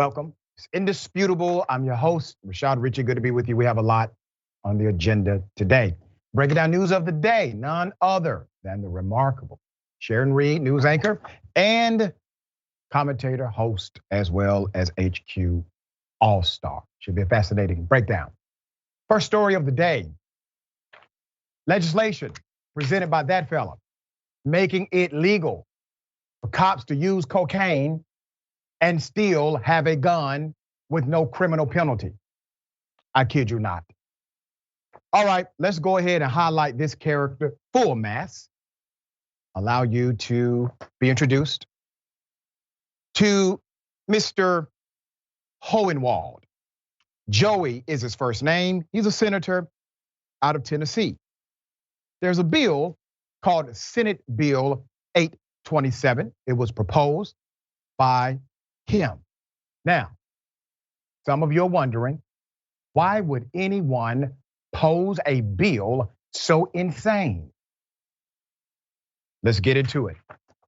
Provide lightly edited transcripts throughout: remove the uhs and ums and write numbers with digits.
Welcome. It's Indisputable. I'm your host, Richey. Good to be with you. We have a lot on the agenda today. Breaking down news of the day, none other than the remarkable Sharon, news anchor and commentator, host, as well as HQ All-Star. Should be a fascinating breakdown. First story of the day. Legislation presented by that fella, making it legal for cops to use cocaine and still have a gun with no criminal penalty. I kid you not. All right, let's go ahead and highlight this character full mass. Allow you to be introduced to Mr. Hohenwald. Joey is his first name. He's a senator out of Tennessee. There's a bill called Senate Bill 827. It was proposed by him. Now, some of you are wondering, why would anyone pose a bill so insane? Let's get into it.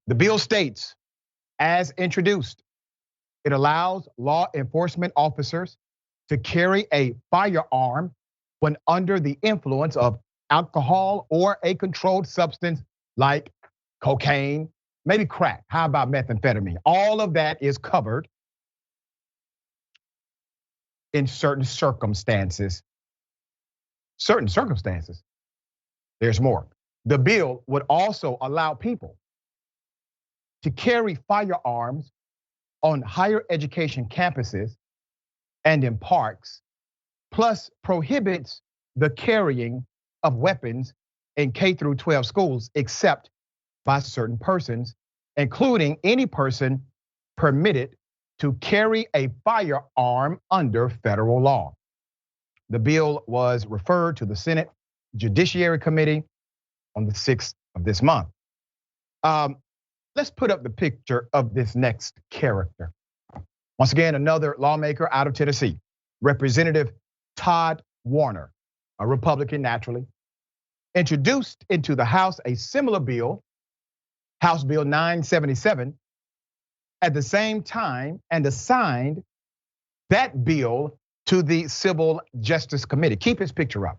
The bill states, as introduced, it allows law enforcement officers to carry a firearm when under the influence of alcohol or a controlled substance like cocaine, maybe crack. How about methamphetamine? All of that is covered in certain circumstances. Certain circumstances. There's more. The bill would also allow people to carry firearms on higher education campuses and in parks, plus prohibits the carrying of weapons in K-12 schools except by certain persons, including any person permitted to carry a firearm under federal law. The bill was referred to the Senate Judiciary Committee on the 6th of this month. Let's put up the picture of this next character. Once again, another lawmaker out of Tennessee, Representative Todd Warner, a Republican naturally, introduced into the House a similar bill, House Bill 977, at the same time and assigned that bill to the Civil Justice Committee. Keep his picture up.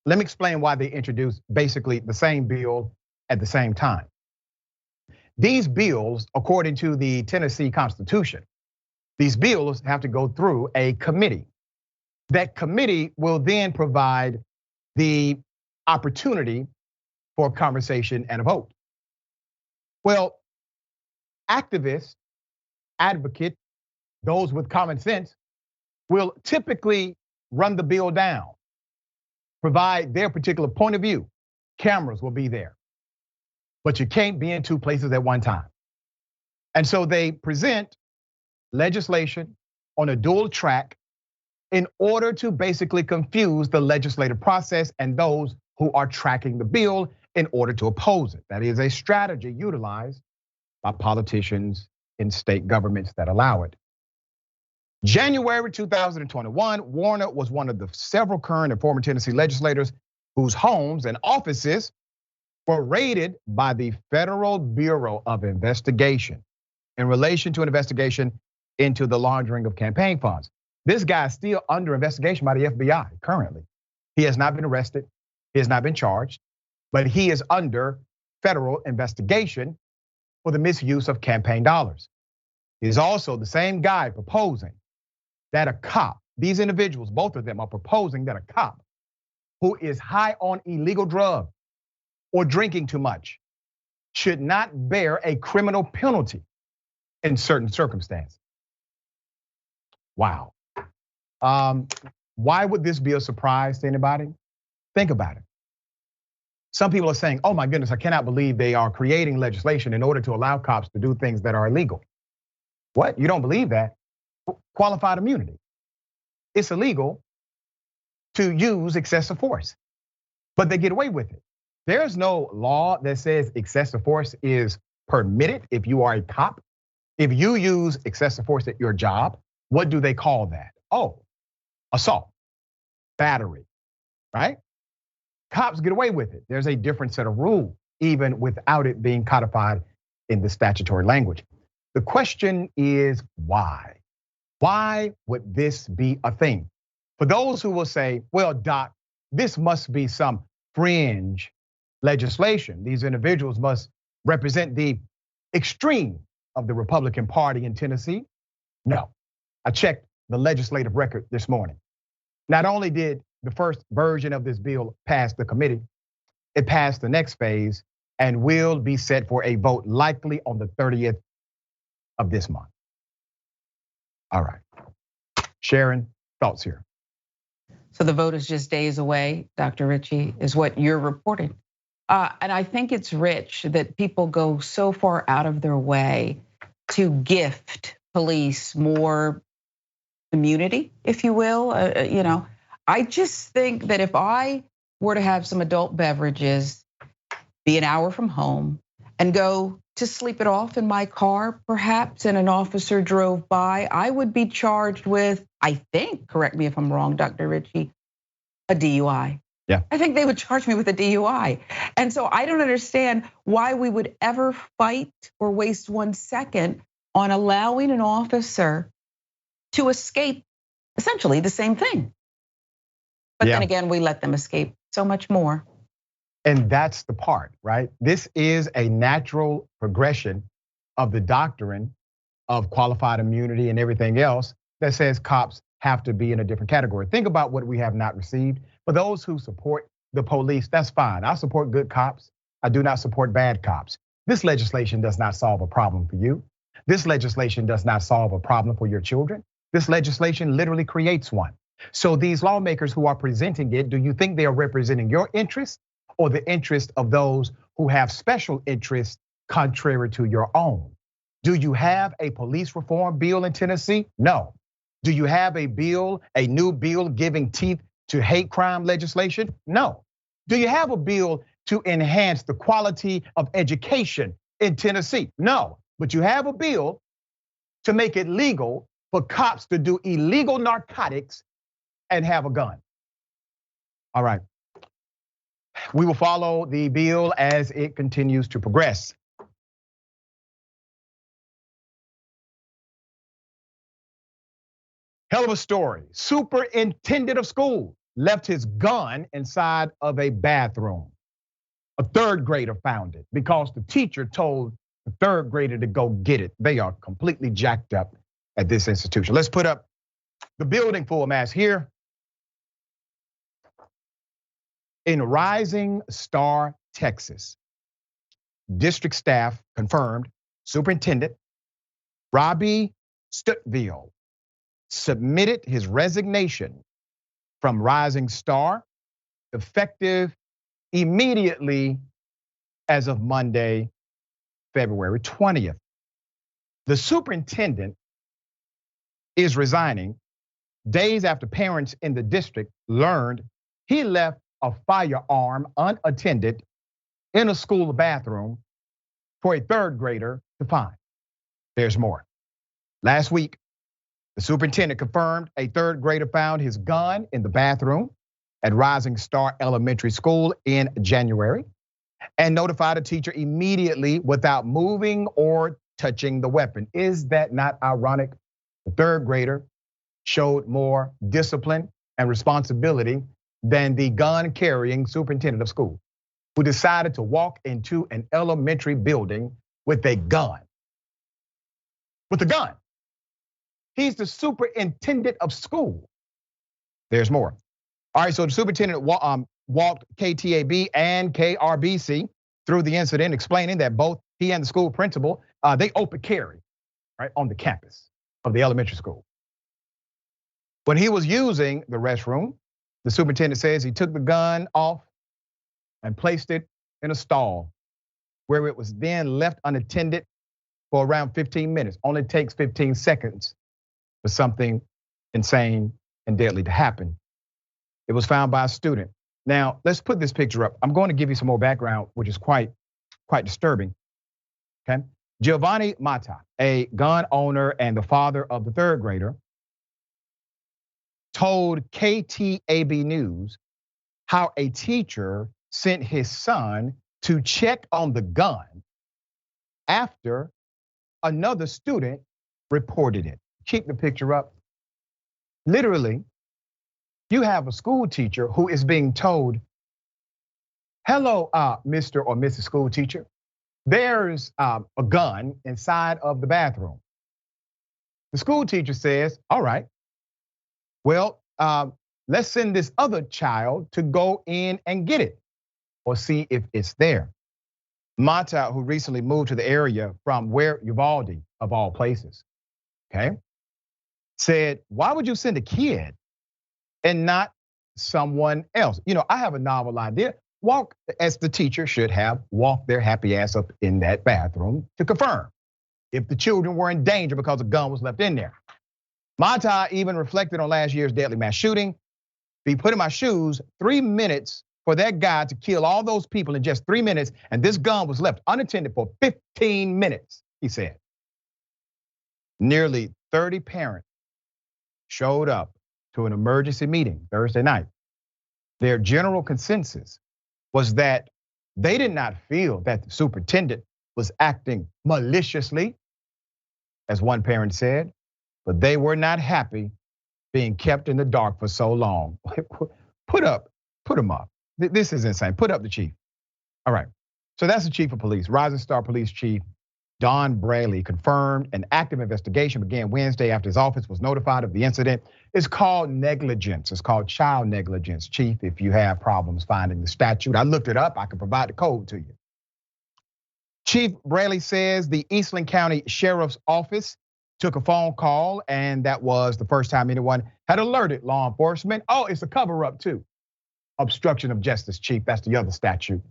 Let me explain why they introduced basically the same bill at the same time. These bills, according to the Tennessee Constitution, these bills have to go through a committee. That committee will then provide the opportunity for a conversation and a vote. Well, activists, advocates, those with common sense will typically run the bill down, provide their particular point of view. Cameras will be there, but you can't be in two places at one time. And so they present legislation on a dual track in order to basically confuse the legislative process and those who are tracking the bill in order to oppose it. That is a strategy utilized by politicians in state governments that allow it. January 2021, Warner was one of the several current and former Tennessee legislators whose homes and offices were raided by the Federal Bureau of Investigation in relation to an investigation into the laundering of campaign funds. This guy is still under investigation by the FBI currently. He has not been arrested, he has not been charged, but he is under federal investigation for the misuse of campaign dollars. He's also the same guy proposing that a cop, these individuals, both of them are proposing that a cop who is high on illegal drugs or drinking too much should not bear a criminal penalty in certain circumstances. Wow. Why would this be a surprise to anybody? Think about it. Some people are saying, oh my goodness, I cannot believe they are creating legislation in order to allow cops to do things that are illegal. What? You don't believe that? Qualified immunity. It's illegal to use excessive force, but they get away with it. There's no law that says excessive force is permitted if you are a cop. If you use excessive force at your job, what do they call that? Oh, assault, battery, right? Cops get away with it. There's a different set of rules, even without it being codified in the statutory language. The question is why? Why would this be a thing? For those who will say, well, Doc, this must be some fringe legislation. These individuals must represent the extreme of the Republican Party in Tennessee. No, I checked the legislative record this morning. Not only did the first version of this bill pass the committee, it passed the next phase and will be set for a vote likely on the 30th of this month. All right. Sharon, thoughts here? So the vote is just days away, Dr. Richey, is what you're reporting. And I think it's rich that people go so far out of their way to gift police more immunity, if you will. I just think that if I were to have some adult beverages, be an hour from home, and go to sleep it off in my car, perhaps, and an officer drove by, I would be charged with, I think, correct me if I'm wrong, Dr. Richey, a DUI. Yeah. I think they would charge me with a DUI. And so I don't understand why we would ever fight or waste 1 second on allowing an officer to escape essentially the same thing. But then again, we let them escape so much more. And that's the part, right? This is a natural progression of the doctrine of qualified immunity and everything else that says cops have to be in a different category. Think about what we have not received. For those who support the police, that's fine. I support good cops. I do not support bad cops. This legislation does not solve a problem for you. This legislation does not solve a problem for your children. This legislation literally creates one. So these lawmakers who are presenting it, do you think they are representing your interest or the interest of those who have special interests contrary to your own? Do you have a police reform bill in Tennessee? No. Do you have a new bill giving teeth to hate crime legislation? No. Do you have a bill to enhance the quality of education in Tennessee? No. But you have a bill to make it legal for cops to do illegal narcotics and have a gun. All right. We will follow the bill as it continues to progress. Hell of a story. Superintendent of school left his gun inside of a bathroom. A third grader found it because the teacher told the third grader to go get it. They are completely jacked up at this institution. Let's put up the building full mass here. In Rising Star, Texas, district staff confirmed Superintendent Robbie Stuttville submitted his resignation from Rising Star, effective immediately as of Monday, February 20th. The superintendent is resigning days after parents in the district learned he left a firearm unattended in a school bathroom for a third grader to find. There's more. Last week, the superintendent confirmed a third grader found his gun in the bathroom at Rising Star Elementary School in January and notified a teacher immediately without moving or touching the weapon. Is that not ironic? The third grader showed more discipline and responsibility than the gun-carrying superintendent of school, who decided to walk into an elementary building with a gun. With a gun. He's the superintendent of school. There's more. All right, so the superintendent walked KTAB and KRBC through the incident, explaining that both he and the school principal, they open carry, right, on the campus of the elementary school. When he was using the restroom, the superintendent says he took the gun off and placed it in a stall where it was then left unattended for around 15 minutes. Only takes 15 seconds for something insane and deadly to happen. It was found by a student. Now, let's put this picture up. I'm going to give you some more background, which is quite disturbing, okay? Giovanni Mata, a gun owner and the father of the third grader, told KTAB News how a teacher sent his son to check on the gun after another student reported it. Keep the picture up. Literally, you have a school teacher who is being told, hello, Mr. or Mrs. School Teacher, there's a gun inside of the bathroom. The school teacher says, all right, well, let's send this other child to go in and get it or see if it's there. Mata, who recently moved to the area from where Uvalde, of all places, okay, said, why would you send a kid and not someone else? You know, I have a novel idea. Walk, as the teacher should have, walk their happy ass up in that bathroom to confirm if the children were in danger because a gun was left in there. Mata even reflected on last year's deadly mass shooting. Be put in my shoes, 3 minutes for that guy to kill all those people in just 3 minutes, and this gun was left unattended for 15 minutes, he said. Nearly 30 parents showed up to an emergency meeting Thursday night. Their general consensus was that they did not feel that the superintendent was acting maliciously, as one parent said, but they were not happy being kept in the dark for so long. Put him up. This is insane. Put up the chief. All right. So that's the chief of police. Rising Star Police Chief Don Braley confirmed an active investigation began Wednesday after his office was notified of the incident. It's called negligence. It's called child negligence, Chief, if you have problems finding the statute. I looked it up. I can provide the code to you. Chief Braley says the Eastland County Sheriff's Office took a phone call, and that was the first time anyone had alerted law enforcement. Oh, it's a cover-up too. Obstruction of justice, Chief. That's the other statute.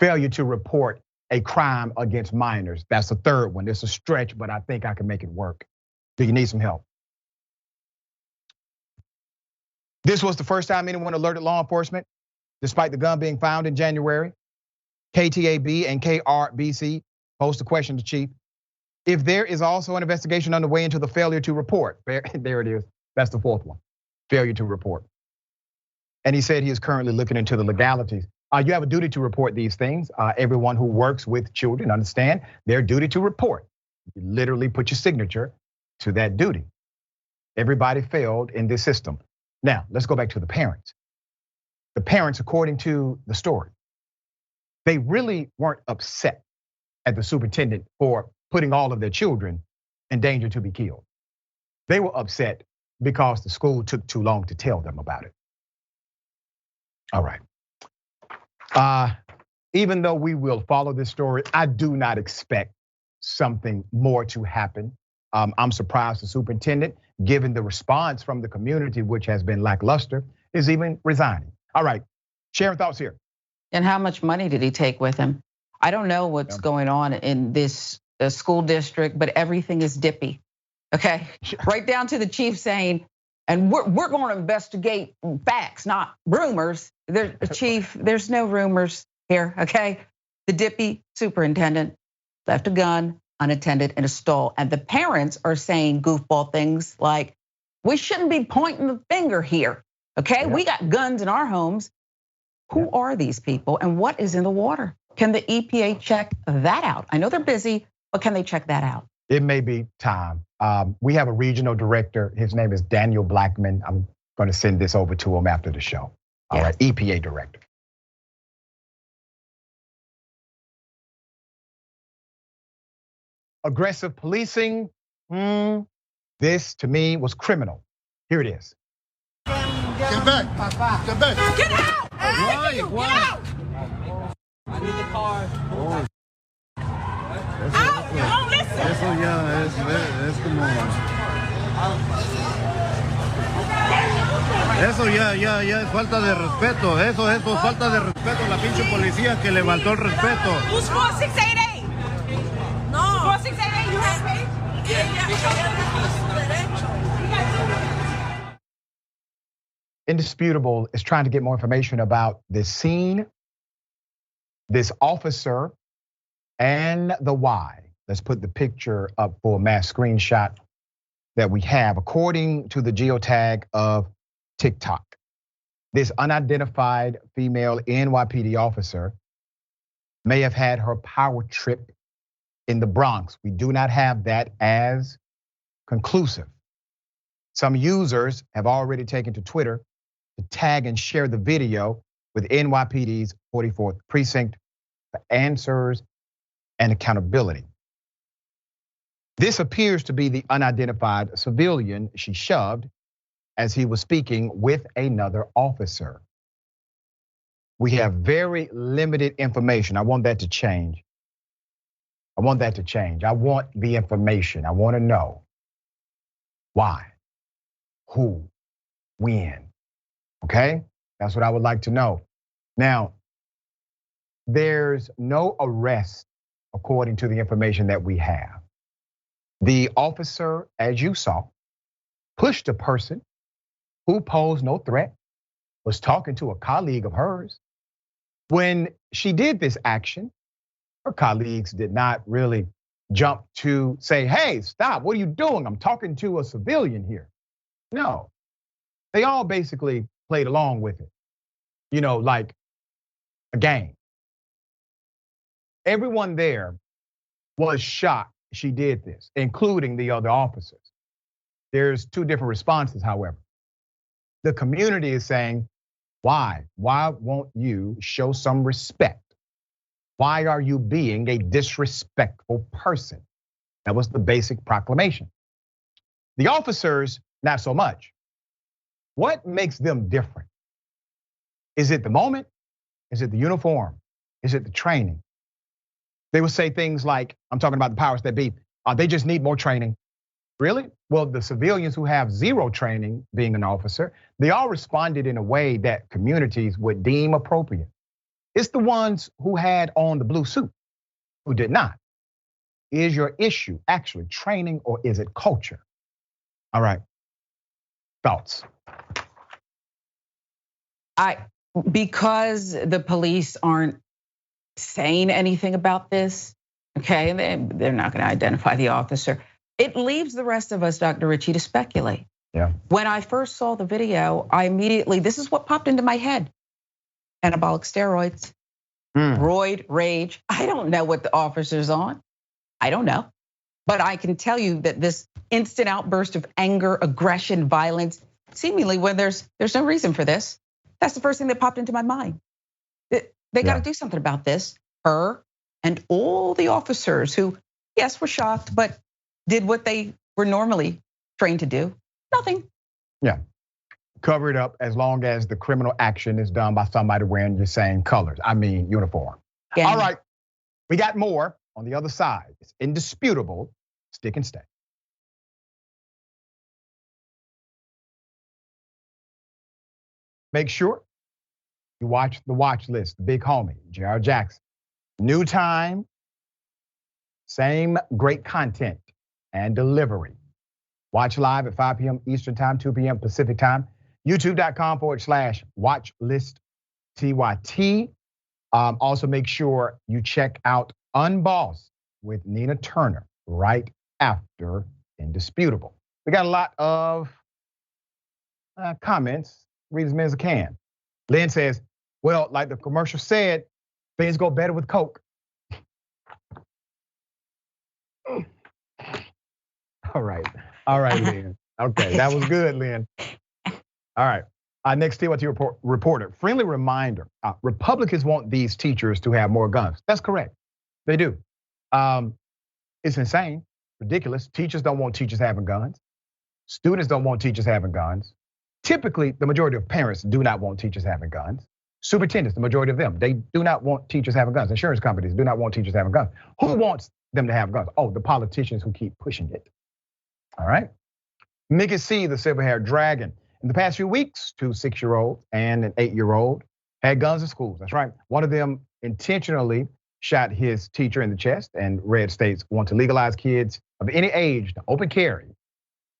Failure to report a crime against minors. That's the third one. It's a stretch, but I think I can make it work. Do you need some help? This was the first time anyone alerted law enforcement, despite the gun being found in January. KTAB and KRBC posed the question to Chief. If there is also an investigation underway into the failure to report, there it is. That's the fourth one, failure to report. And he said he is currently looking into the legalities. You have a duty to report these things. Everyone who works with children understand their duty to report. You literally put your signature to that duty. Everybody failed in this system. Now, let's go back to the parents. The parents, according to the story, they really weren't upset at the superintendent for putting all of their children in danger to be killed. They were upset because the school took too long to tell them about it. All right. Even though we will follow this story, I do not expect something more to happen. I'm surprised the superintendent, given the response from the community, which has been lackluster, is even resigning. All right, Sharon, thoughts here. And how much money did he take with him? I don't know what's going on in this school district, but everything is dippy, okay? Right down to the chief saying, and we're going to investigate facts, not rumors. Chief, there's no rumors here, okay? The dippy superintendent left a gun unattended in a stall. And the parents are saying goofball things like, we shouldn't be pointing the finger here, okay? Yeah. We got guns in our homes. Who are these people and what is in the water? Can the EPA check that out? I know they're busy, but can they check that out? It may be time. We have a regional director. His name is Daniel Blackman. I'm going to send this over to him after the show. All right, EPA director. Aggressive policing. This to me was criminal. Here it is. Get back. Get back. Get out. Why? Get out. I need the car. Out. Don't listen. Eso ya es como. Eso ya es falta de respeto. Eso es falta de respeto. La pinche policía que le faltó el respeto. Who's 4688? No. 4688, you have page? Indisputable is trying to get more information about this scene, this officer, and the why. Let's put the picture up for a mass screenshot that we have. According to the geotag of TikTok, this unidentified female NYPD officer may have had her power trip in the Bronx. We do not have that as conclusive. Some users have already taken to Twitter to tag and share the video with NYPD's 44th precinct for answers and accountability. This appears to be the unidentified civilian she shoved as he was speaking with another officer. We have very limited information. I want that to change. I want the information. I want to know why, who, when, okay? That's what I would like to know. Now, there's no arrest according to the information that we have. The officer, as you saw, pushed a person who posed no threat, was talking to a colleague of hers. When she did this action, her colleagues did not really jump to say, hey, stop, what are you doing? I'm talking to a civilian here. No, they all basically played along with it, like a game. Everyone there was shocked she did this, including the other officers. There's two different responses, however. The community is saying, why? Why won't you show some respect? Why are you being a disrespectful person? That was the basic proclamation. The officers, not so much. What makes them different? Is it the moment? Is it the uniform? Is it the training? They would say things like, I'm talking about the powers that be, they just need more training. Really? Well, the civilians who have zero training being an officer, they all responded in a way that communities would deem appropriate. It's the ones who had on the blue suit who did not. Is your issue actually training or is it culture? All right, thoughts? Because the police aren't saying anything about this, okay, they're not gonna identify the officer. It leaves the rest of us, Dr. Richey, to speculate. Yeah. When I first saw the video, this is what popped into my head. Anabolic steroids, roid rage. I don't know what the officer's on. I don't know. But I can tell you that this instant outburst of anger, aggression, violence, seemingly when there's no reason for this, that's the first thing that popped into my mind. They got to do something about this. Her and all the officers who, yes, were shocked, but did what they were normally trained to do. Nothing. Yeah. Cover it up as long as the criminal action is done by somebody wearing your same colors. I mean, uniform. Yeah. All right, we got more on the other side. It's indisputable. Stick and stay. Make sure you watch the watch list, the big homie, J.R. Jackson. New time, same great content and delivery. Watch live at 5 p.m. Eastern time, 2 p.m. Pacific time. YouTube.com/watchlisttYT. Also make sure you check out Unbossed with Nina Turner right after Indisputable. We got a lot of comments. Read as many as I can. Lynn says, well, like the commercial said, things go better with Coke. All right, Lynn. Okay, that was good, Lynn. All right, next TYT reporter. Friendly reminder, Republicans want these teachers to have more guns. That's correct, they do. It's insane, ridiculous. Teachers don't want teachers having guns. Students don't want teachers having guns. Typically, the majority of parents do not want teachers having guns. Superintendents, the majority of them, they do not want teachers having guns. Insurance companies do not want teachers having guns. Who wants them to have guns? Oh, the politicians who keep pushing it. All right. Mickey C, the silver-haired dragon. In the past few weeks, 2 6-year-olds and an 8-year-old had guns in schools. That's right. One of them intentionally shot his teacher in the chest, and red states want to legalize kids of any age to open carry.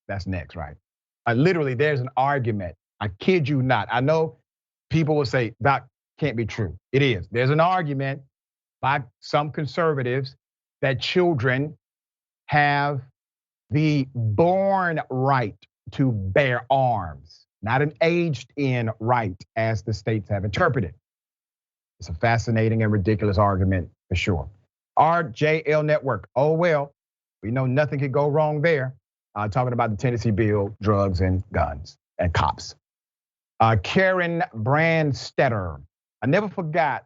That's next, right? Literally, there's an argument. I kid you not. I know people will say that can't be true. It is. There's an argument by some conservatives that children have the born right to bear arms, not an aged-in right as the states have interpreted. It's a fascinating and ridiculous argument for sure. RJL Network, oh well, we know nothing could go wrong there. talking about the Tennessee bill, drugs and guns and cops. Karen Brandstetter. I never forgot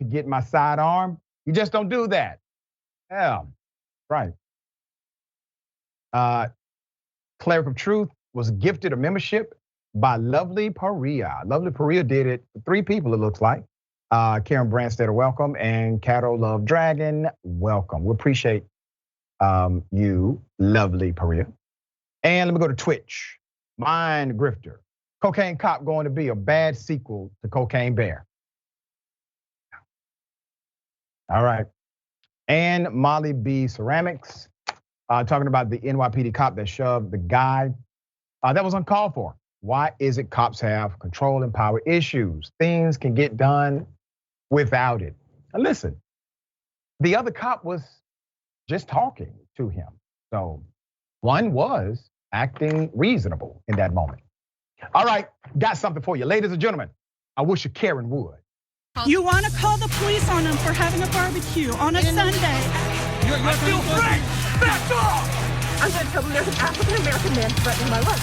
to get my sidearm. You just don't do that. Yeah, right. Cleric of Truth was gifted a membership by Lovely Perea. Lovely Perea did it for 3 people, it looks like. Karen Brandstetter, welcome. And Carol Love Dragon, welcome. We appreciate you, Lovely Perea. And let me go to Twitch. Mind Grifter. Cocaine Cop going to be a bad sequel to Cocaine Bear. All right. And Molly B. Ceramics, talking about the NYPD cop that shoved the guy. That was uncalled for. Why is it cops have control and power issues? Things can get done without it. Now listen, the other cop was just talking to him. So one was acting reasonable in that moment. All right, got something for you. Ladies and gentlemen, I wish a Karen would. You want to call the police on them for having a barbecue on a Sunday. I feel free! Back off! I'm going to tell them there's an African-American man threatening my life.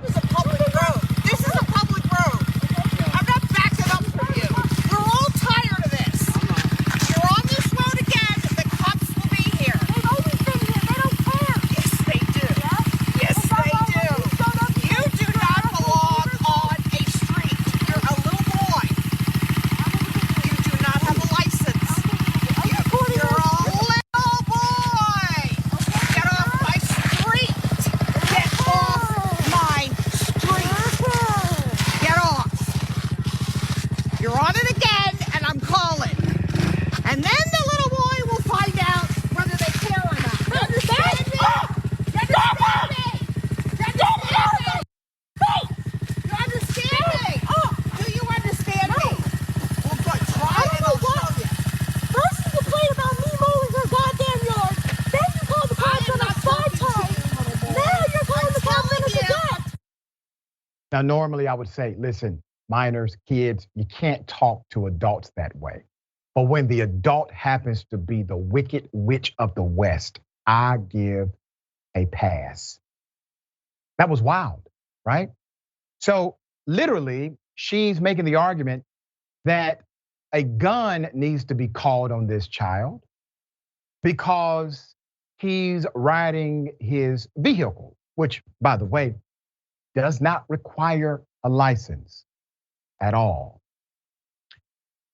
This is a public road. This is a public road. I'm not backing up for you. We're all tired of this. You're on this road again. The cops will be here. They've always been here. They don't care. Yes, they do. Yes, they do. You do not belong on a street. You're a little boy. You do not have a license. You're a little boy. Get off my street. Get off my street. Get off. You're on it again, and I'm calling. And then the little boy will find out whether they care or not. You understand me? You understand me? You understand me? You understand me? Do you understand me? Well, good. Try it. I'll show you. First you complain about me mowing your goddamn yard. Then you call the cops on a side time. Now you're calling the cops on us again. Now, normally I would say, listen, minors, kids, you can't talk to adults that way. But when the adult happens to be the wicked witch of the West, I give a pass. That was wild, right? So literally, she's making the argument that a gun needs to be called on this child because he's riding his vehicle, which, by the way, does not require a license at all.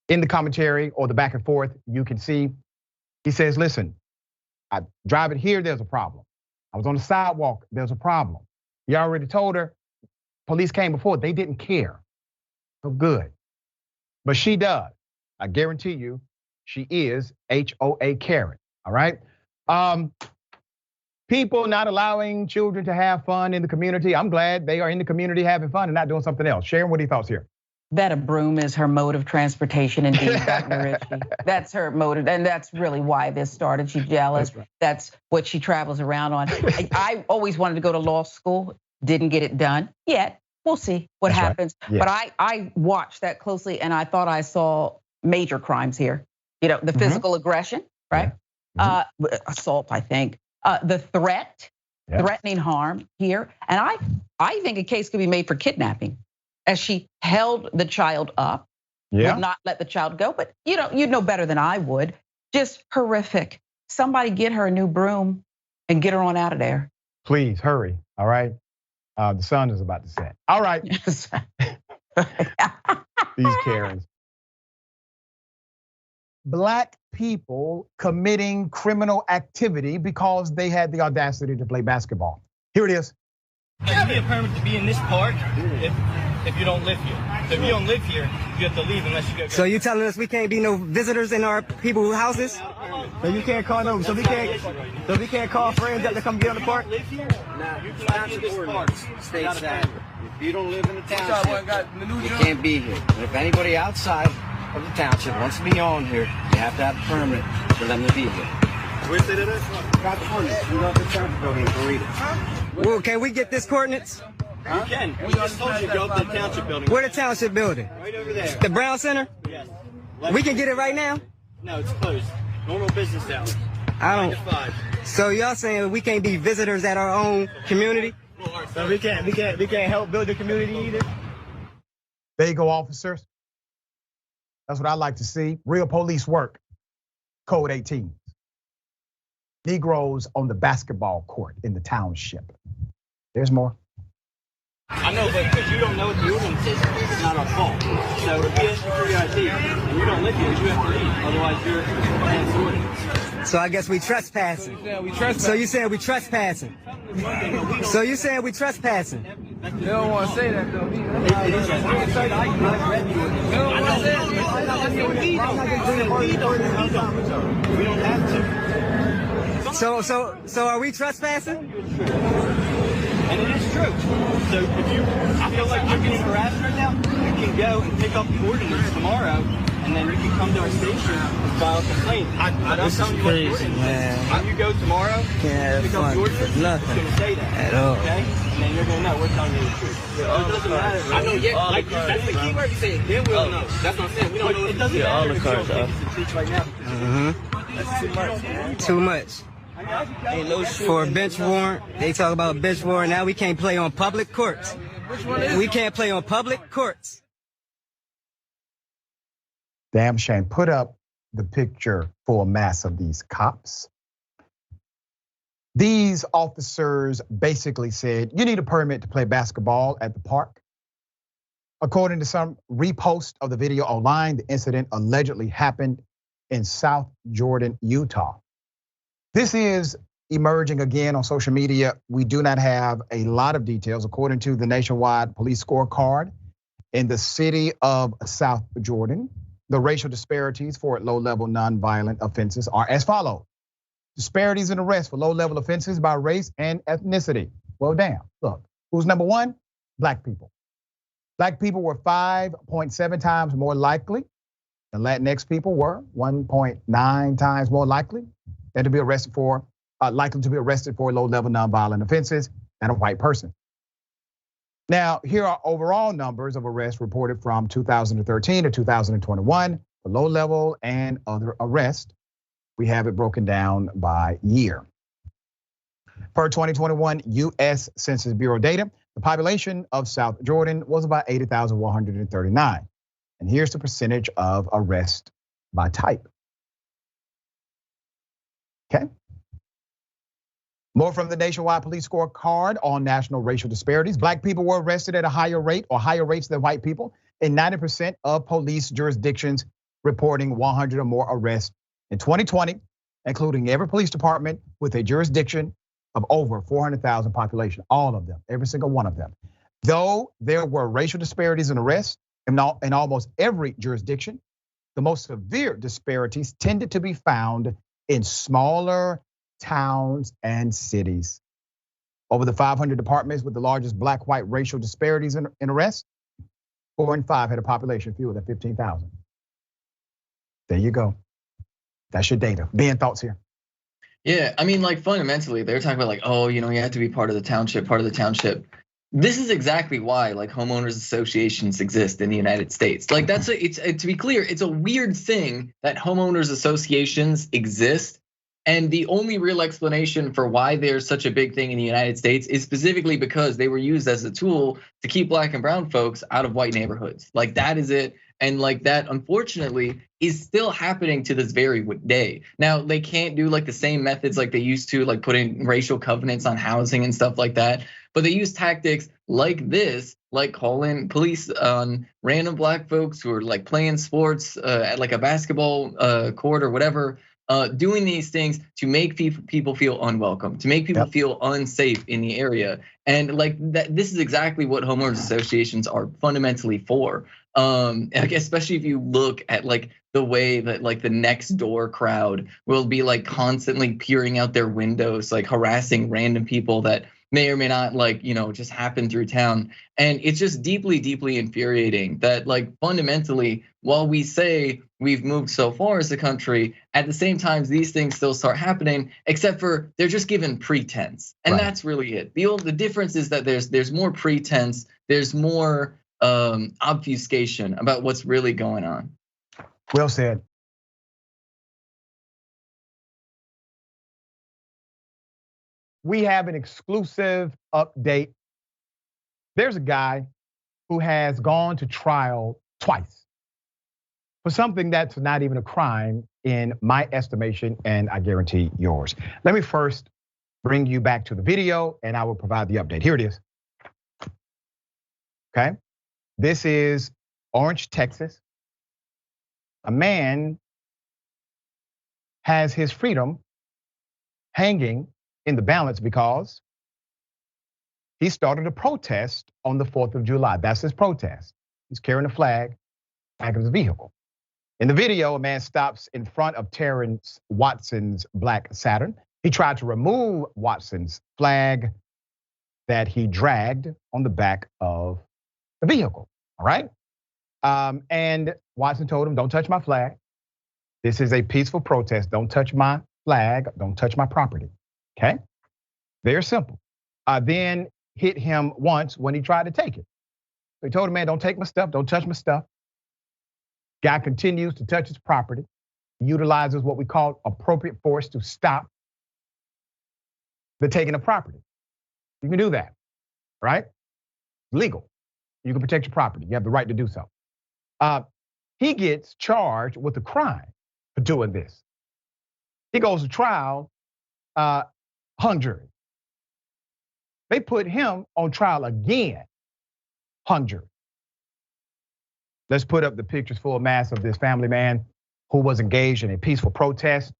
In the commentary or the back and forth, you can see he says, listen, I drive it here, there's a problem. I was on the sidewalk, there's a problem. You already told her, police came before, they didn't care. So good. But she does. I guarantee you, she is HOA Karen, all right? People not allowing children to have fun in the community. I'm glad they are in the community having fun and not doing something else. Sharon, what are your thoughts here? That a broom is her mode of transportation, indeed, Dr. Richey. That's her motive, and that's really why this started. She's jealous. That's right. That's what she travels around on. I always wanted to go to law school, didn't get it done yet. We'll see what That's right. happens. Yeah. But I watched that closely, and I thought I saw major crimes here. You know, the physical aggression, right? Assault, I think. The threat, threatening harm here, and I think a case could be made for kidnapping, as she held the child up, would not let the child go. But you'd know better than I would. Just horrific. Somebody get her a new broom and get her on out of there. Please hurry, all right? The sun is about to set. All right. These Karens. Black people committing criminal activity because they had the audacity to play basketball. Here it is. You need a permit to be in this park if you don't live here. So if you don't live here, you have to leave unless you go. So you telling us we can't be no visitors in our people's houses? So you can't call no. So we can't call friends that to come get on the park. live here. Now, You the cannot township use this park. ordinance states that if you don't live in the what township, got the new you jump? can't be here. And if anybody outside of the township wants to be on here, you have to have a permit for them to be here. Where's it at? Got the ordinance. You go to the township building and read it. Well, can we get this coordinates? You can. We just told you to go up to the township building. Where the township building? Right over there. The Brown Center? Yes. We can get it right now? No, it's closed. Normal business hours. I don't. So y'all saying we can't be visitors at our own community? So we can't help build the community either. There you go, officers. That's what I like to see. Real police work. Code 18. Negroes on the basketball court in the township. There's more. I know, but because you don't know what the ordinance is, it's not our fault. So if you ask for free ID and you don't live here, you have to leave. Otherwise, you're against the ordinance. So I guess we trespassing. So you saying we trespassing? So you saying we trespassing? They don't want to say that though. It is trespassing. We don't have to. So are we trespassing? And it is true. So if I feel like you're getting harassed right now, you can go and pick up the ordinance tomorrow, and then you can come to our station and file a complaint. But I'm telling you what the ordinance is. When you go tomorrow, pick up the ordinance, it's going to say that. At all. Okay? And then you're going to know we're telling you the truth. It doesn't matter. I know, yeah, like, that's the key word you say. They will know. That's what I'm saying. We don't know. It doesn't matter all the cars off. Right now. That's too much, man. Too much. For a bench warrant, they talk about bench warrant. Now we can't play on public courts. We can't play on public courts. Damn shame. Put up the picture for a mass of these cops. These officers basically said, you need a permit to play basketball at the park. According to some repost of the video online, the incident allegedly happened in South Jordan, Utah. This is emerging again on social media. We do not have a lot of details. According to the nationwide police scorecard in the city of South Jordan, the racial disparities for low-level nonviolent offenses are as follows. Disparities in arrests for low-level offenses by race and ethnicity. Well, damn, look, who's number one? Black people. Black people were 5.7 times more likely. The Latinx people were 1.9 times more likely and to be arrested for, likely to be arrested for low-level nonviolent offenses than a white person. Now, here are overall numbers of arrests reported from 2013 to 2021 for low-level and other arrests. We have it broken down by year. Per 2021 US Census Bureau data, the population of South Jordan was about 80,139. And here's the percentage of arrest by type. Okay. More from the nationwide police scorecard on national racial disparities. Black people were arrested at a higher rate or higher rates than white people in 90% of police jurisdictions, reporting 100 or more arrests in 2020, including every police department with a jurisdiction of over 400,000 population, all of them, every single one of them. Though there were racial disparities in arrests in almost every jurisdiction, the most severe disparities tended to be found in smaller towns and cities. Over the 500 departments with the largest black-white racial disparities in arrests, 4 and 5 had a population fewer than 15,000. There you go. That's your data. Ben, thoughts here? Yeah, I mean, like fundamentally, they're talking about like, oh, you have to be part of the township. This is exactly why like homeowners associations exist in the United States. Like to be clear, it's a weird thing that homeowners associations exist. And the only real explanation for why there's such a big thing in the United States is specifically because they were used as a tool to keep black and brown folks out of white neighborhoods. Like that is it. And like that, unfortunately, is still happening to this very day. Now, they can't do like the same methods like they used to, like putting racial covenants on housing and stuff like that. But they use tactics like this, like calling police on random black folks who are like playing sports at like a basketball court or whatever, doing these things to make people feel unwelcome, to make people feel unsafe in the area. And like that, this is exactly what homeowners associations are fundamentally for. Especially if you look at like the way that like the next door crowd will be like constantly peering out their windows, like harassing random people that may or may not like, just happen through town. And it's just deeply, deeply infuriating that like fundamentally, while we say we've moved so far as a country, at the same time, these things still start happening, except for they're just given pretense. And that's really it. The difference is that there's more pretense, there's more obfuscation about what's really going on. Well said. we have an exclusive update. There's a guy who has gone to trial twice for something that's not even a crime in my estimation, and I guarantee yours. Let me first bring you back to the video and I will provide the update. Here it is. Okay. This is Orange, Texas. A man has his freedom hanging in the balance because he started a protest on the 4th of July. That's his protest. He's carrying a flag back of his vehicle. In the video, a man stops in front of Terrence Watson's black Saturn. He tried to remove Watson's flag that he dragged on the back of the vehicle, all right? And Watson told him, don't touch my flag. This is a peaceful protest. Don't touch my flag. Don't touch my property, okay? Very simple. Then hit him once when he tried to take it. So he told him, man, don't take my stuff. Don't touch my stuff. Guy continues to touch his property, utilizes what we call appropriate force to stop the taking of property. You can do that, right? Legal. You can protect your property. You have the right to do so. He gets charged with a crime for doing this. He goes to trial, hung jury. They put him on trial again, hung jury. Let's put up the pictures full mass of this family man who was engaged in a peaceful protest,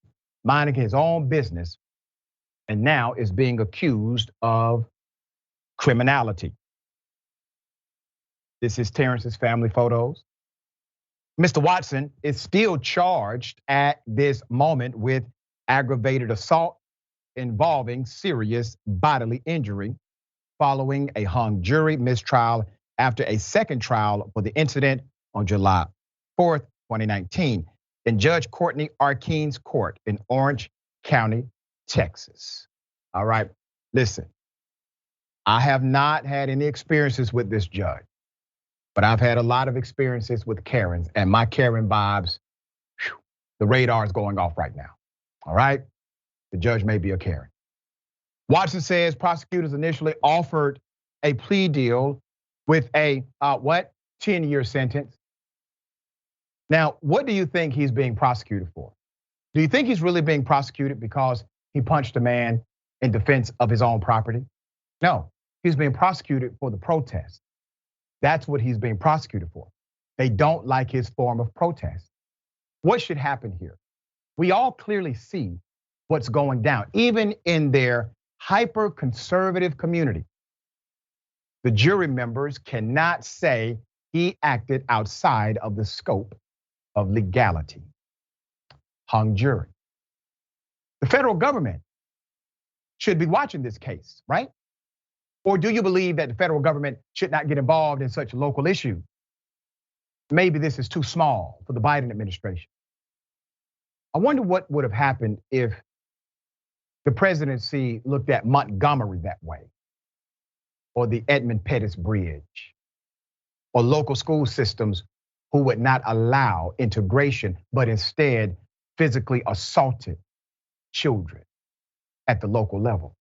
minding his own business, and now is being accused of criminality. This is Terrence's family photos. Mr. Watson is still charged at this moment with aggravated assault involving serious bodily injury following a hung jury mistrial after a second trial for the incident on July 4th, 2019 in Judge Courtney Arkeen's court in Orange County, Texas. All right, listen, I have not had any experiences with this judge, but I've had a lot of experiences with Karens, and my Karen vibes, the radar is going off right now, all right? The judge may be a Karen. Watson says prosecutors initially offered a plea deal with a 10-year sentence. Now, what do you think he's being prosecuted for? Do you think he's really being prosecuted because he punched a man in defense of his own property? No, he's being prosecuted for the protest. That's what he's being prosecuted for. They don't like his form of protest. What should happen here? We all clearly see what's going down, even in their hyper-conservative community. The jury members cannot say he acted outside of the scope of legality. Hung jury. The federal government should be watching this case, right? Or do you believe that the federal government should not get involved in such local issues? Maybe this is too small for the Biden administration. I wonder what would have happened if the presidency looked at Montgomery that way, or the Edmund Pettus Bridge, or local school systems who would not allow integration, but instead physically assaulted children at the local level.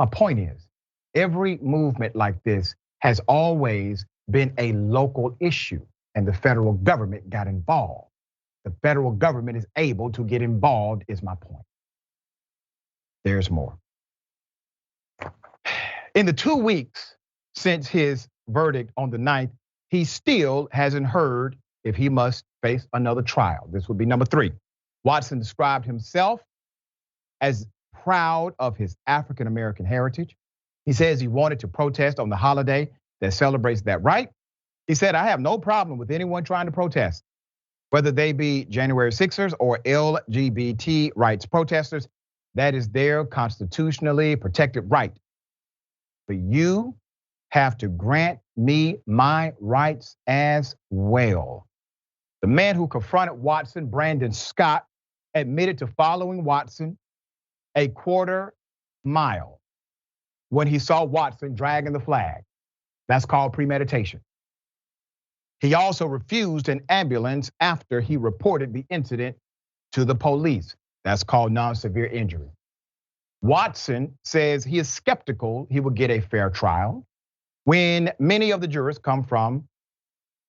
My point is, every movement like this has always been a local issue, and the federal government got involved. The federal government is able to get involved, is my point. There's more. In the 2 weeks since his verdict on the 9th, he still hasn't heard if he must face another trial. This would be number 3. Watson described himself as proud of his African-American heritage. He says he wanted to protest on the holiday that celebrates that right. He said, I have no problem with anyone trying to protest, whether they be January 6ers or LGBT rights protesters. That is their constitutionally protected right. But you have to grant me my rights as well. The man who confronted Watson, Brandon Scott, admitted to following Watson a quarter mile when he saw Watson dragging the flag. That's called premeditation. He also refused an ambulance after he reported the incident to the police. That's called non-severe injury. Watson says he is skeptical he will get a fair trial when many of the jurors come from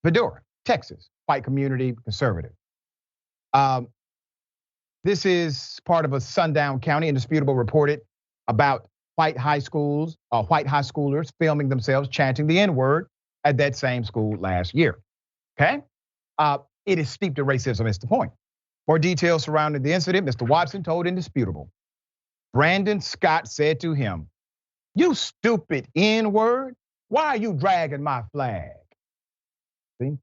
Medora, Texas, white community, conservative. This is part of a Sundown County. Indisputable reported about white high schoolers filming themselves chanting the N-word at that same school last year. Okay? It is steeped in racism, is the point. More details surrounding the incident, Mr. Watson told Indisputable. Brandon Scott said to him, "You stupid N-word, why are you dragging my flag?" See?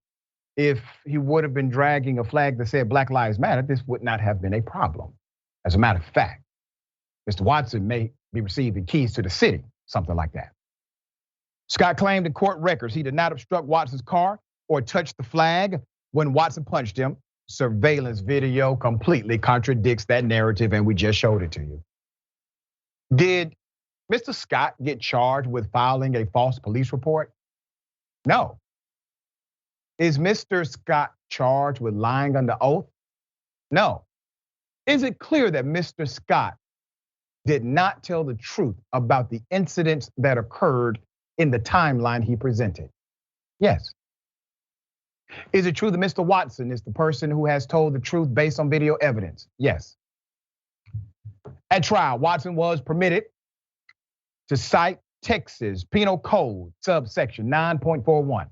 If he would have been dragging a flag that said Black Lives Matter, this would not have been a problem. As a matter of fact, Mr. Watson may be receiving keys to the city, something like that. Scott claimed in court records he did not obstruct Watson's car or touch the flag when Watson punched him. Surveillance video completely contradicts that narrative, and we just showed it to you. Did Mr. Scott get charged with filing a false police report? No. Is Mr. Scott charged with lying under oath? No. Is it clear that Mr. Scott did not tell the truth about the incidents that occurred in the timeline he presented? Yes. Is it true that Mr. Watson is the person who has told the truth based on video evidence? Yes. At trial, Watson was permitted to cite Texas Penal Code subsection 9.41,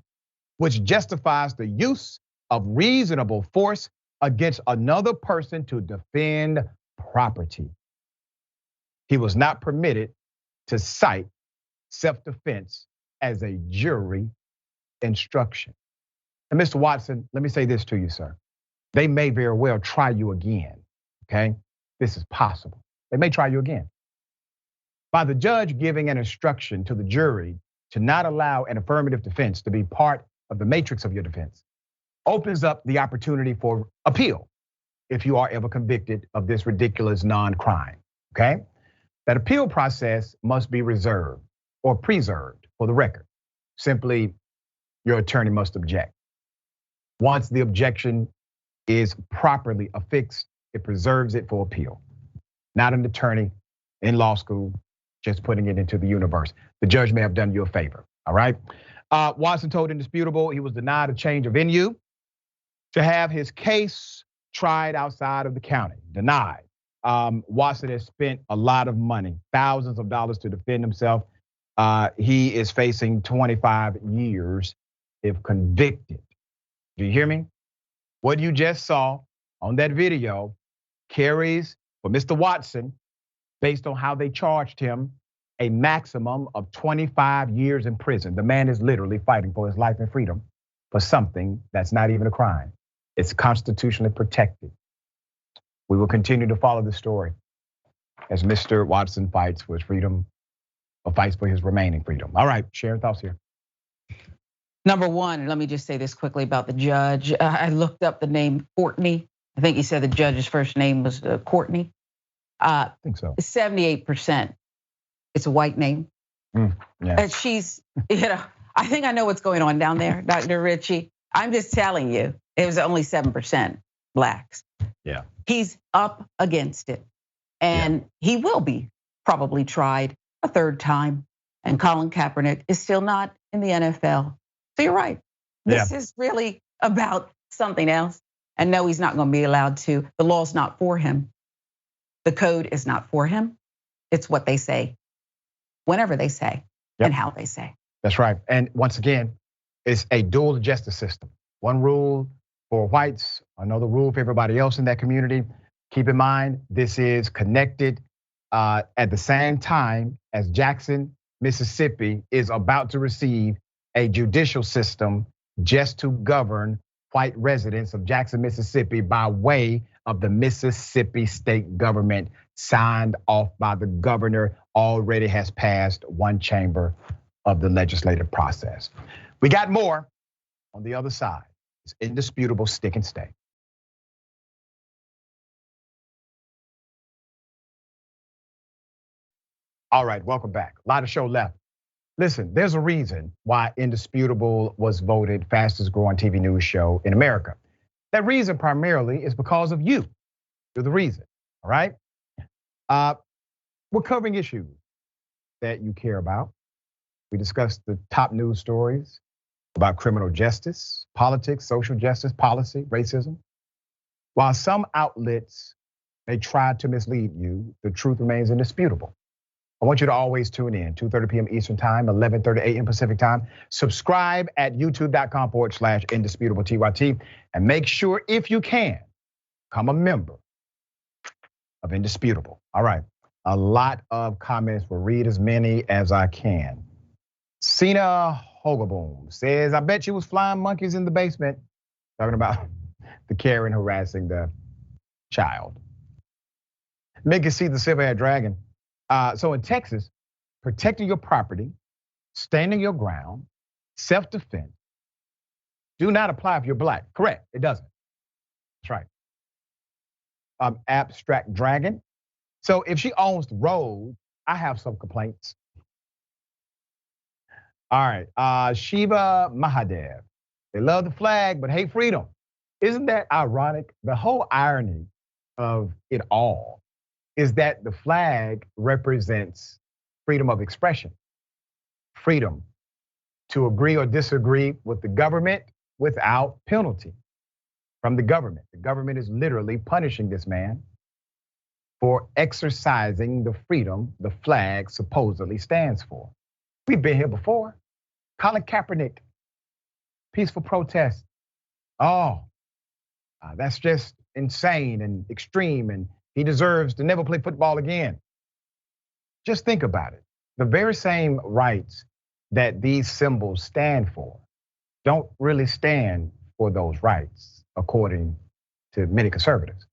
which justifies the use of reasonable force against another person to defend property. He was not permitted to cite self-defense as a jury instruction. And Mr. Watson, let me say this to you, sir. They may very well try you again, okay? This is possible. They may try you again. By the judge giving an instruction to the jury to not allow an affirmative defense to be part of the matrix of your defense, opens up the opportunity for appeal if you are ever convicted of this ridiculous non-crime, okay? That appeal process must be reserved or preserved for the record. Simply, your attorney must object. Once the objection is properly affixed, it preserves it for appeal. Not an attorney in law school just putting it into the universe. The judge may have done you a favor, all right? Watson told Indisputable he was denied a change of venue to have his case tried outside of the county, denied. Watson has spent a lot of money, thousands of dollars to defend himself. He is facing 25 years if convicted. Do you hear me? What you just saw on that video carries for Mr. Watson, based on how they charged him, a maximum of 25 years in prison. The man is literally fighting for his life and freedom for something that's not even a crime. It's constitutionally protected. We will continue to follow the story as Mr. Watson fights for his freedom, or fights for his remaining freedom. All right, Sharon, thoughts here. Number one, let me just say this quickly about the judge. I looked up the name Courtney. I think he said the judge's first name was Courtney. I think so. 78%. It's a white name. Yeah. And she's, I think I know what's going on down there, Dr. Richey. I'm just telling you, it was only 7% blacks. Yeah. He's up against it. And he will be probably tried a third time. And Colin Kaepernick is still not in the NFL. So you're right. This is really about something else. And no, he's not going to be allowed to. The law's not for him. The code is not for him. It's what they say, whenever they say, and how they say. That's right. And once again, it's a dual justice system. One rule for whites, another rule for everybody else in that community. Keep in mind, this is connected at the same time as Jackson, Mississippi is about to receive a judicial system just to govern white residents of Jackson, Mississippi by way of the Mississippi state government, signed off by the governor, already has passed one chamber of the legislative process. We got more on the other side. It's Indisputable, stick and stay. All right, welcome back. A lot of show left. Listen, there's a reason why Indisputable was voted fastest growing TV news show in America. That reason primarily is because of you. You're the reason, all right? We're covering issues that you care about. We discuss the top news stories about criminal justice, politics, social justice, policy, racism. While some outlets may try to mislead you, the truth remains indisputable. I want you to always tune in, 2:30 p.m. Eastern Time, 11:30 a.m. Pacific Time. Subscribe at youtube.com/indisputable TYT. And make sure, if you can, become a member of Indisputable. All right, a lot of comments. We'll read as many as I can. Cena Hogaboom says, I bet you was flying monkeys in the basement. Talking about the Karen harassing the child. Make you see the silver-haired dragon. So in Texas, protecting your property, standing your ground, self-defense, do not apply if you're black. Correct, it doesn't. That's right. Abstract Dragon. So if she owns the road, I have some complaints. All right, Shiva Mahadev. They love the flag, but hate freedom. Isn't that ironic? The whole irony of it all is that the flag represents freedom of expression, freedom to agree or disagree with the government without penalty from the government. The government is literally punishing this man for exercising the freedom the flag supposedly stands for. We've been here before. Colin Kaepernick, peaceful protest. Oh, that's just insane and extreme, and he deserves to never play football again. Just think about it. The very same rights that these symbols stand for don't really stand for those rights, according to many conservatives.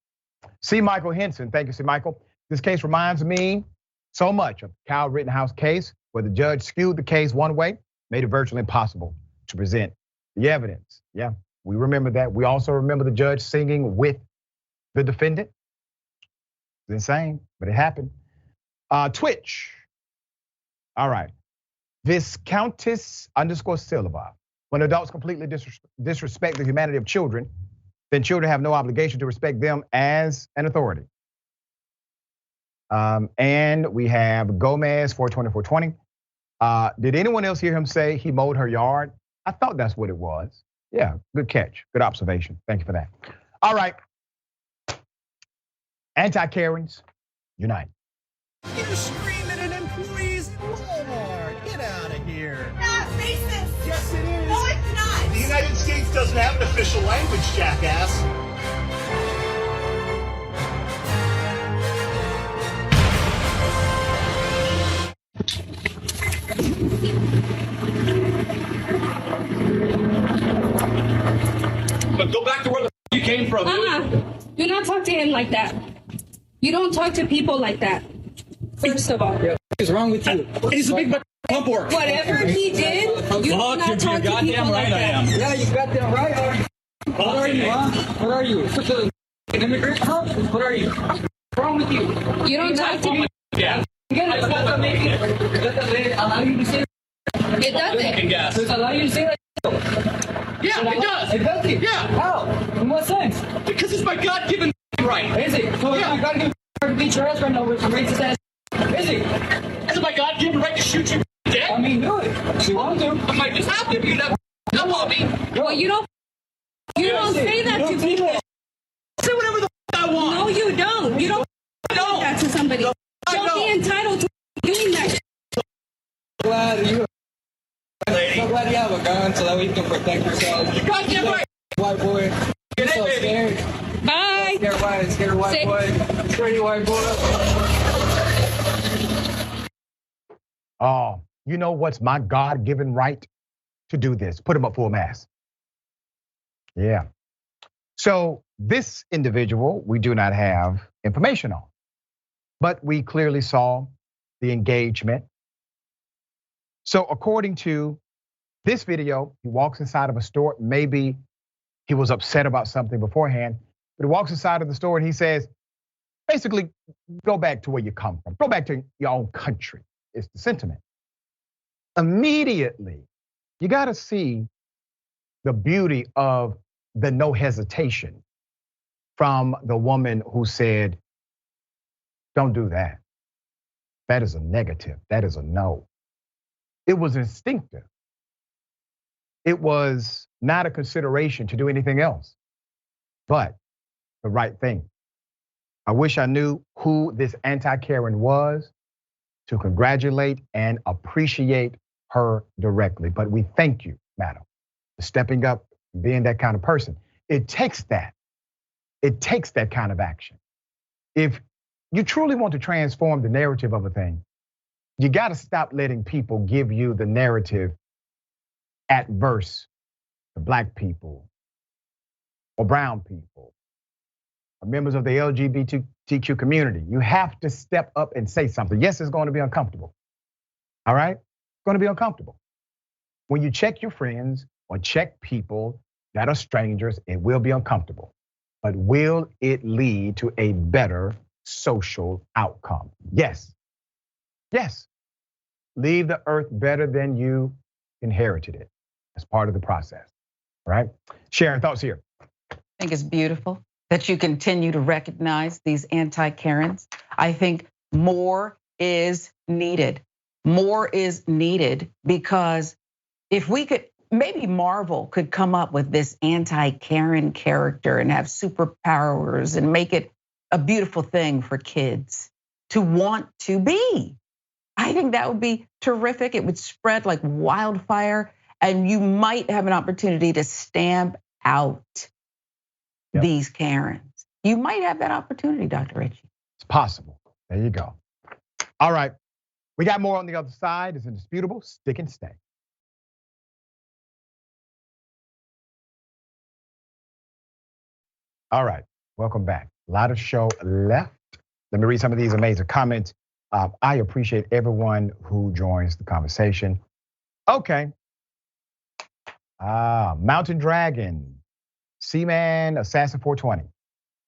C. Michael Henson, thank you, C. Michael. This case reminds me so much of the Kyle Rittenhouse case, where the judge skewed the case one way, made it virtually impossible to present the evidence. Yeah, we remember that. We also remember the judge singing with the defendant. It's insane, but it happened. Twitch. All right. Viscountess_Silva. When adults completely disrespect the humanity of children, then children have no obligation to respect them as an authority. And we have Gomez 42420. Did anyone else hear him say he mowed her yard? I thought that's what it was. Yeah, good catch, good observation. Thank you for that. All right. Anti-Karens, unite. You're screaming at employees at Walmart. Get out of here. Not racist. Yes, it is. No, it's not. The United States doesn't have an official language, jackass. But go back to where the you came from. Do not talk to him like that. You don't talk to people like that. First of all. What is wrong with you? He's a big pump work. Whatever he did, you do not talk to people like that. Yeah, you goddamn right are. What are you, huh? What are you? An immigrant, huh? What are you? What's wrong with you? You don't talk to people. Yeah. Does that allow you to say that? It doesn't. Does it allow you to say that? Yeah, it does. It does? Yeah. How? In what sense? Because it's my God-given right. Is it? So yeah. My God-given right to beat your ass right now with some racist ass. Is it? Is it my God-given right to shoot you dead? I mean, do it. If you want to. I might just have to if you never want me. Well, you don't say that to people. Say whatever the I want. No, you don't. You don't say that to somebody. Don't be entitled to doing that. Glad you. So glad you have a gun so that we can protect yourself. You're goddamn right. White boy. You're so scared. Bye. Scared white boy. Scared white boy. Oh, you know what's my God-given right? To do this, put him up full mast. Yeah. So this individual, we do not have information on, but we clearly saw the engagement. So according to this video, he walks inside of a store. Maybe he was upset about something beforehand, but he walks inside of the store and he says, basically, go back to where you come from. Go back to your own country. It's the sentiment. Immediately, you got to see the beauty of the no hesitation from the woman who said, don't do that. That is a negative. That is a no. It was instinctive. It was not a consideration to do anything else, but the right thing. I wish I knew who this anti-Karen was to congratulate and appreciate her directly. But we thank you, madam, for stepping up and being that kind of person. It takes that. It takes that kind of action. If you truly want to transform the narrative of a thing, you got to stop letting people give you the narrative adverse to black people or brown people or members of the LGBTQ community. You have to step up and say something. Yes, it's going to be uncomfortable. All right? It's going to be uncomfortable. When you check your friends or check people that are strangers, it will be uncomfortable. But will it lead to a better social outcome? Yes. Yes. Leave the earth better than you inherited it. As part of the process, right? Sharon, thoughts here? I think it's beautiful that you continue to recognize these anti-Karens. I think more is needed. More is needed because if we could, maybe Marvel could come up with this anti-Karen character and have superpowers and make it a beautiful thing for kids to want to be. I think that would be terrific. It would spread like wildfire. And you might have an opportunity to stamp out these Karens. You might have that opportunity, Dr. Richey. It's possible. There you go. All right. We got more on the other side. It's Indisputable. Stick and stay. All right. Welcome back. A lot of show left. Let me read some of these amazing comments. I appreciate everyone who joins the conversation. Okay. Mountain Dragon, Seaman Assassin 420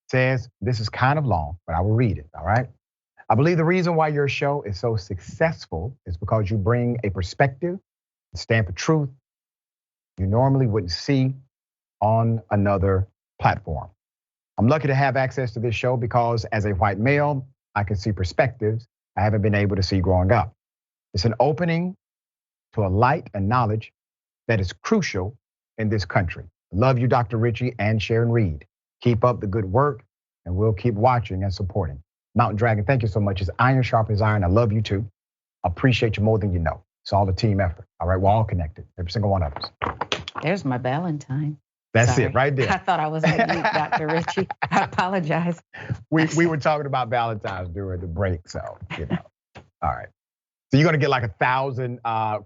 says, this is kind of long, but I will read it, all right? I believe the reason why your show is so successful is because you bring a perspective, a stamp of truth you normally wouldn't see on another platform. I'm lucky to have access to this show because as a white male, I can see perspectives I haven't been able to see growing up. It's an opening to a light and knowledge that is crucial in this country. Love you, Dr. Richey and Sharon Reed. Keep up the good work, and we'll keep watching and supporting. Mountain Dragon, thank you so much. It's iron sharp as iron. I love you too. Appreciate you more than you know. It's all a team effort. All right, we're all connected, every single one of us. There's my Valentine. That's Sorry. it right there. I thought I was on mute, Dr. Richey. I apologize. We were talking about Valentine's during the break, so you know. All right. So you're gonna get like 1,000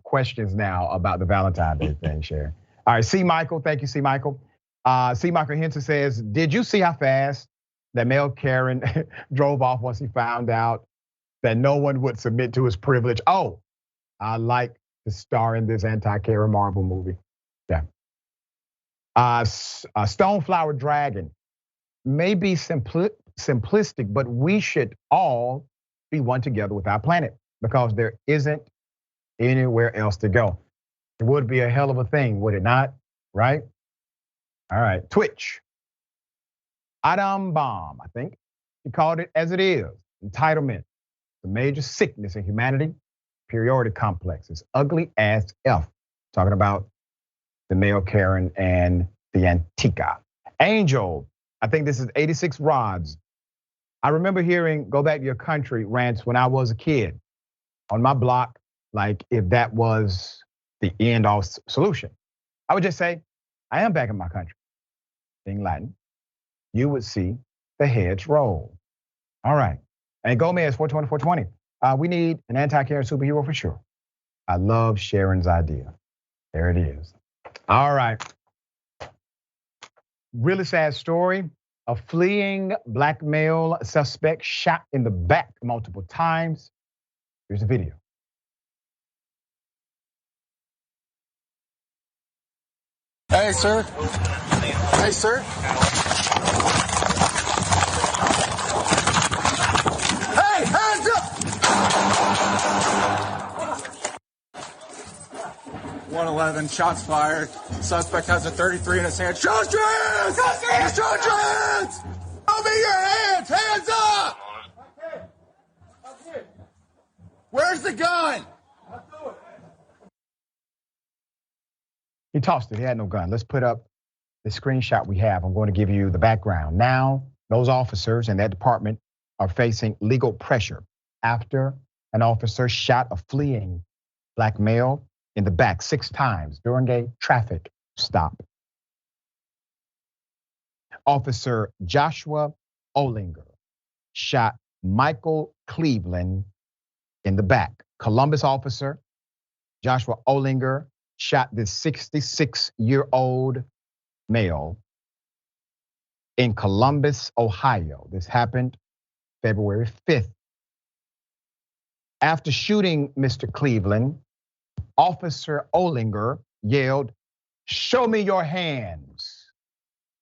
questions now about the Valentine's Day thing, Sharon. All right, C. Michael, thank you, C. Michael. C. Michael Henson says, did you see how fast that male Karen drove off once he found out that no one would submit to his privilege? Oh, I like to star in this anti-Karen Marvel movie. Yeah. Stoneflower Dragon may be simplistic, but we should all be one together with our planet because there isn't anywhere else to go. It would be a hell of a thing, would it not? Right? All right, Twitch. Adam Bomb, I think. He called it as it is. Entitlement, the major sickness in humanity. Superiority complex is ugly as F. Talking about the male Karen and the Antica. Angel, I think this is 86 Rods. I remember hearing Go Back to Your Country rants when I was a kid on my block, like if that was the end all solution. I would just say, I am back in my country. Being Latin, you would see the heads roll. All right. And Gomez 420. We need an anti-Karen superhero for sure. I love Sharon's idea. There it is. All right. Really sad story. A fleeing black male suspect shot in the back multiple times. Here's the video. Hey, sir. Hey, sir. Hey, hands up! 111, shots fired. Suspect has a 33 in his hand. Show strings! Show strings! Show me your hands! Hands up! the gun. He tossed it. He had no gun. Let's put up the screenshot we have. I'm going to give you the background. Now, those officers in that department are facing legal pressure after an officer shot a fleeing black male in the back 6 times during a traffic stop. Officer Joshua Olinger shot Michael Cleveland in the back. Columbus officer Joshua Olinger shot this 66-year-old male in Columbus, Ohio. This happened February 5th. After shooting Mr. Cleveland, Officer Olinger yelled, "Show me your hands.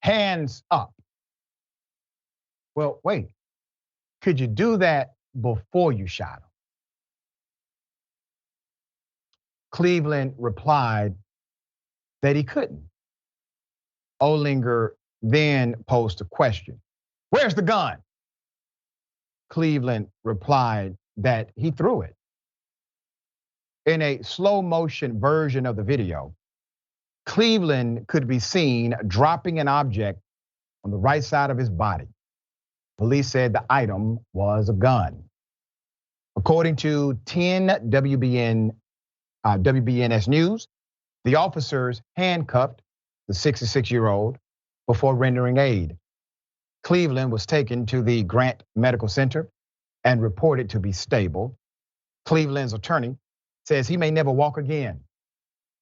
Hands up." Well, wait, could you do that before you shot him? Cleveland replied that he couldn't. Olinger then posed a question. "Where's the gun?" Cleveland replied that he threw it. In a slow motion version of the video, Cleveland could be seen dropping an object on the right side of his body. Police said the item was a gun. According to 10 WBNS News, the officers handcuffed the 66-year-old before rendering aid. Cleveland was taken to the Grant Medical Center and reported to be stable. Cleveland's attorney says he may never walk again.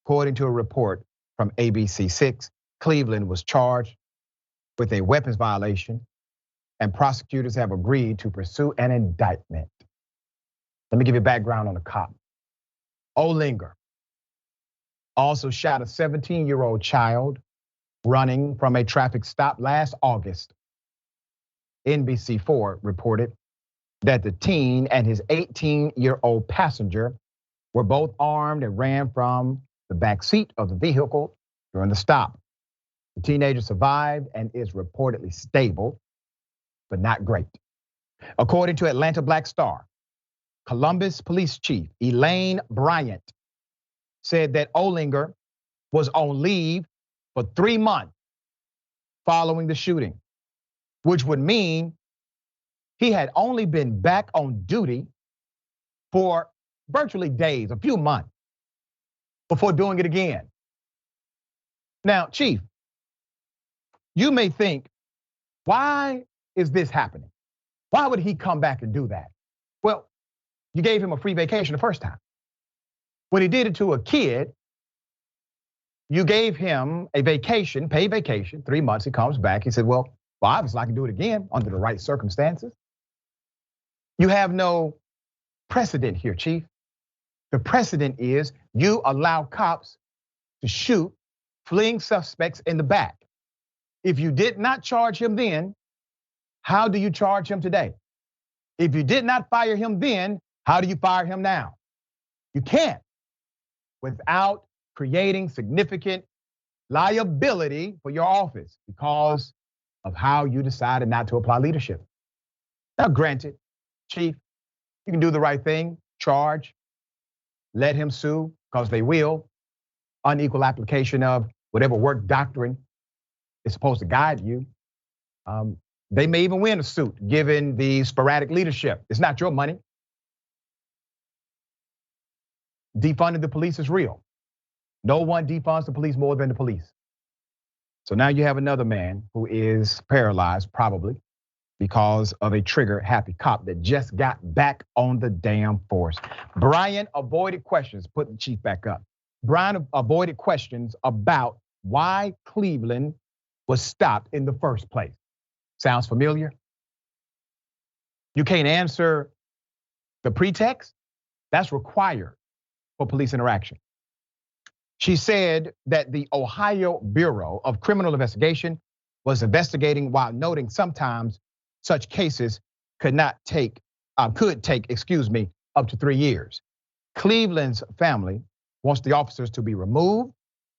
According to a report from ABC6, Cleveland was charged with a weapons violation, and prosecutors have agreed to pursue an indictment. Let me give you background on the cop. Olinger also shot a 17-year-old child running from a traffic stop last August. NBC4 reported that the teen and his 18-year-old passenger were both armed and ran from the back seat of the vehicle during the stop. The teenager survived and is reportedly stable, but not great. According to Atlanta Black Star, Columbus Police Chief Elaine Bryant said that Olinger was on leave for 3 months following the shooting, which would mean he had only been back on duty for virtually days, a few months, before doing it again. Now, Chief, you may think, why is this happening? Why would he come back and do that? Well, you gave him a free vacation the first time. When he did it to a kid, you gave him a vacation, paid vacation, 3 months, he comes back, he said, well, obviously I can do it again under the right circumstances. You have no precedent here, Chief. The precedent is you allow cops to shoot fleeing suspects in the back. If you did not charge him then, how do you charge him today? If you did not fire him then, how do you fire him now? You can't without creating significant liability for your office because of how you decided not to apply leadership. Now, granted, Chief, you can do the right thing, charge, let him sue, because they will. Unequal application of whatever work doctrine is supposed to guide you. They may even win a suit given the sporadic leadership. It's not your money. Defunding the police is real. No one defunds the police more than the police. So now you have another man who is paralyzed, probably because of a trigger-happy cop that just got back on the damn force. Brian avoided questions, put the chief back up. Brian avoided questions about why Cleveland was stopped in the first place. Sounds familiar? You can't answer the pretext? That's required for police interaction. She said that the Ohio Bureau of Criminal Investigation was investigating while noting sometimes such cases could take up to 3 years. Cleveland's family wants the officers to be removed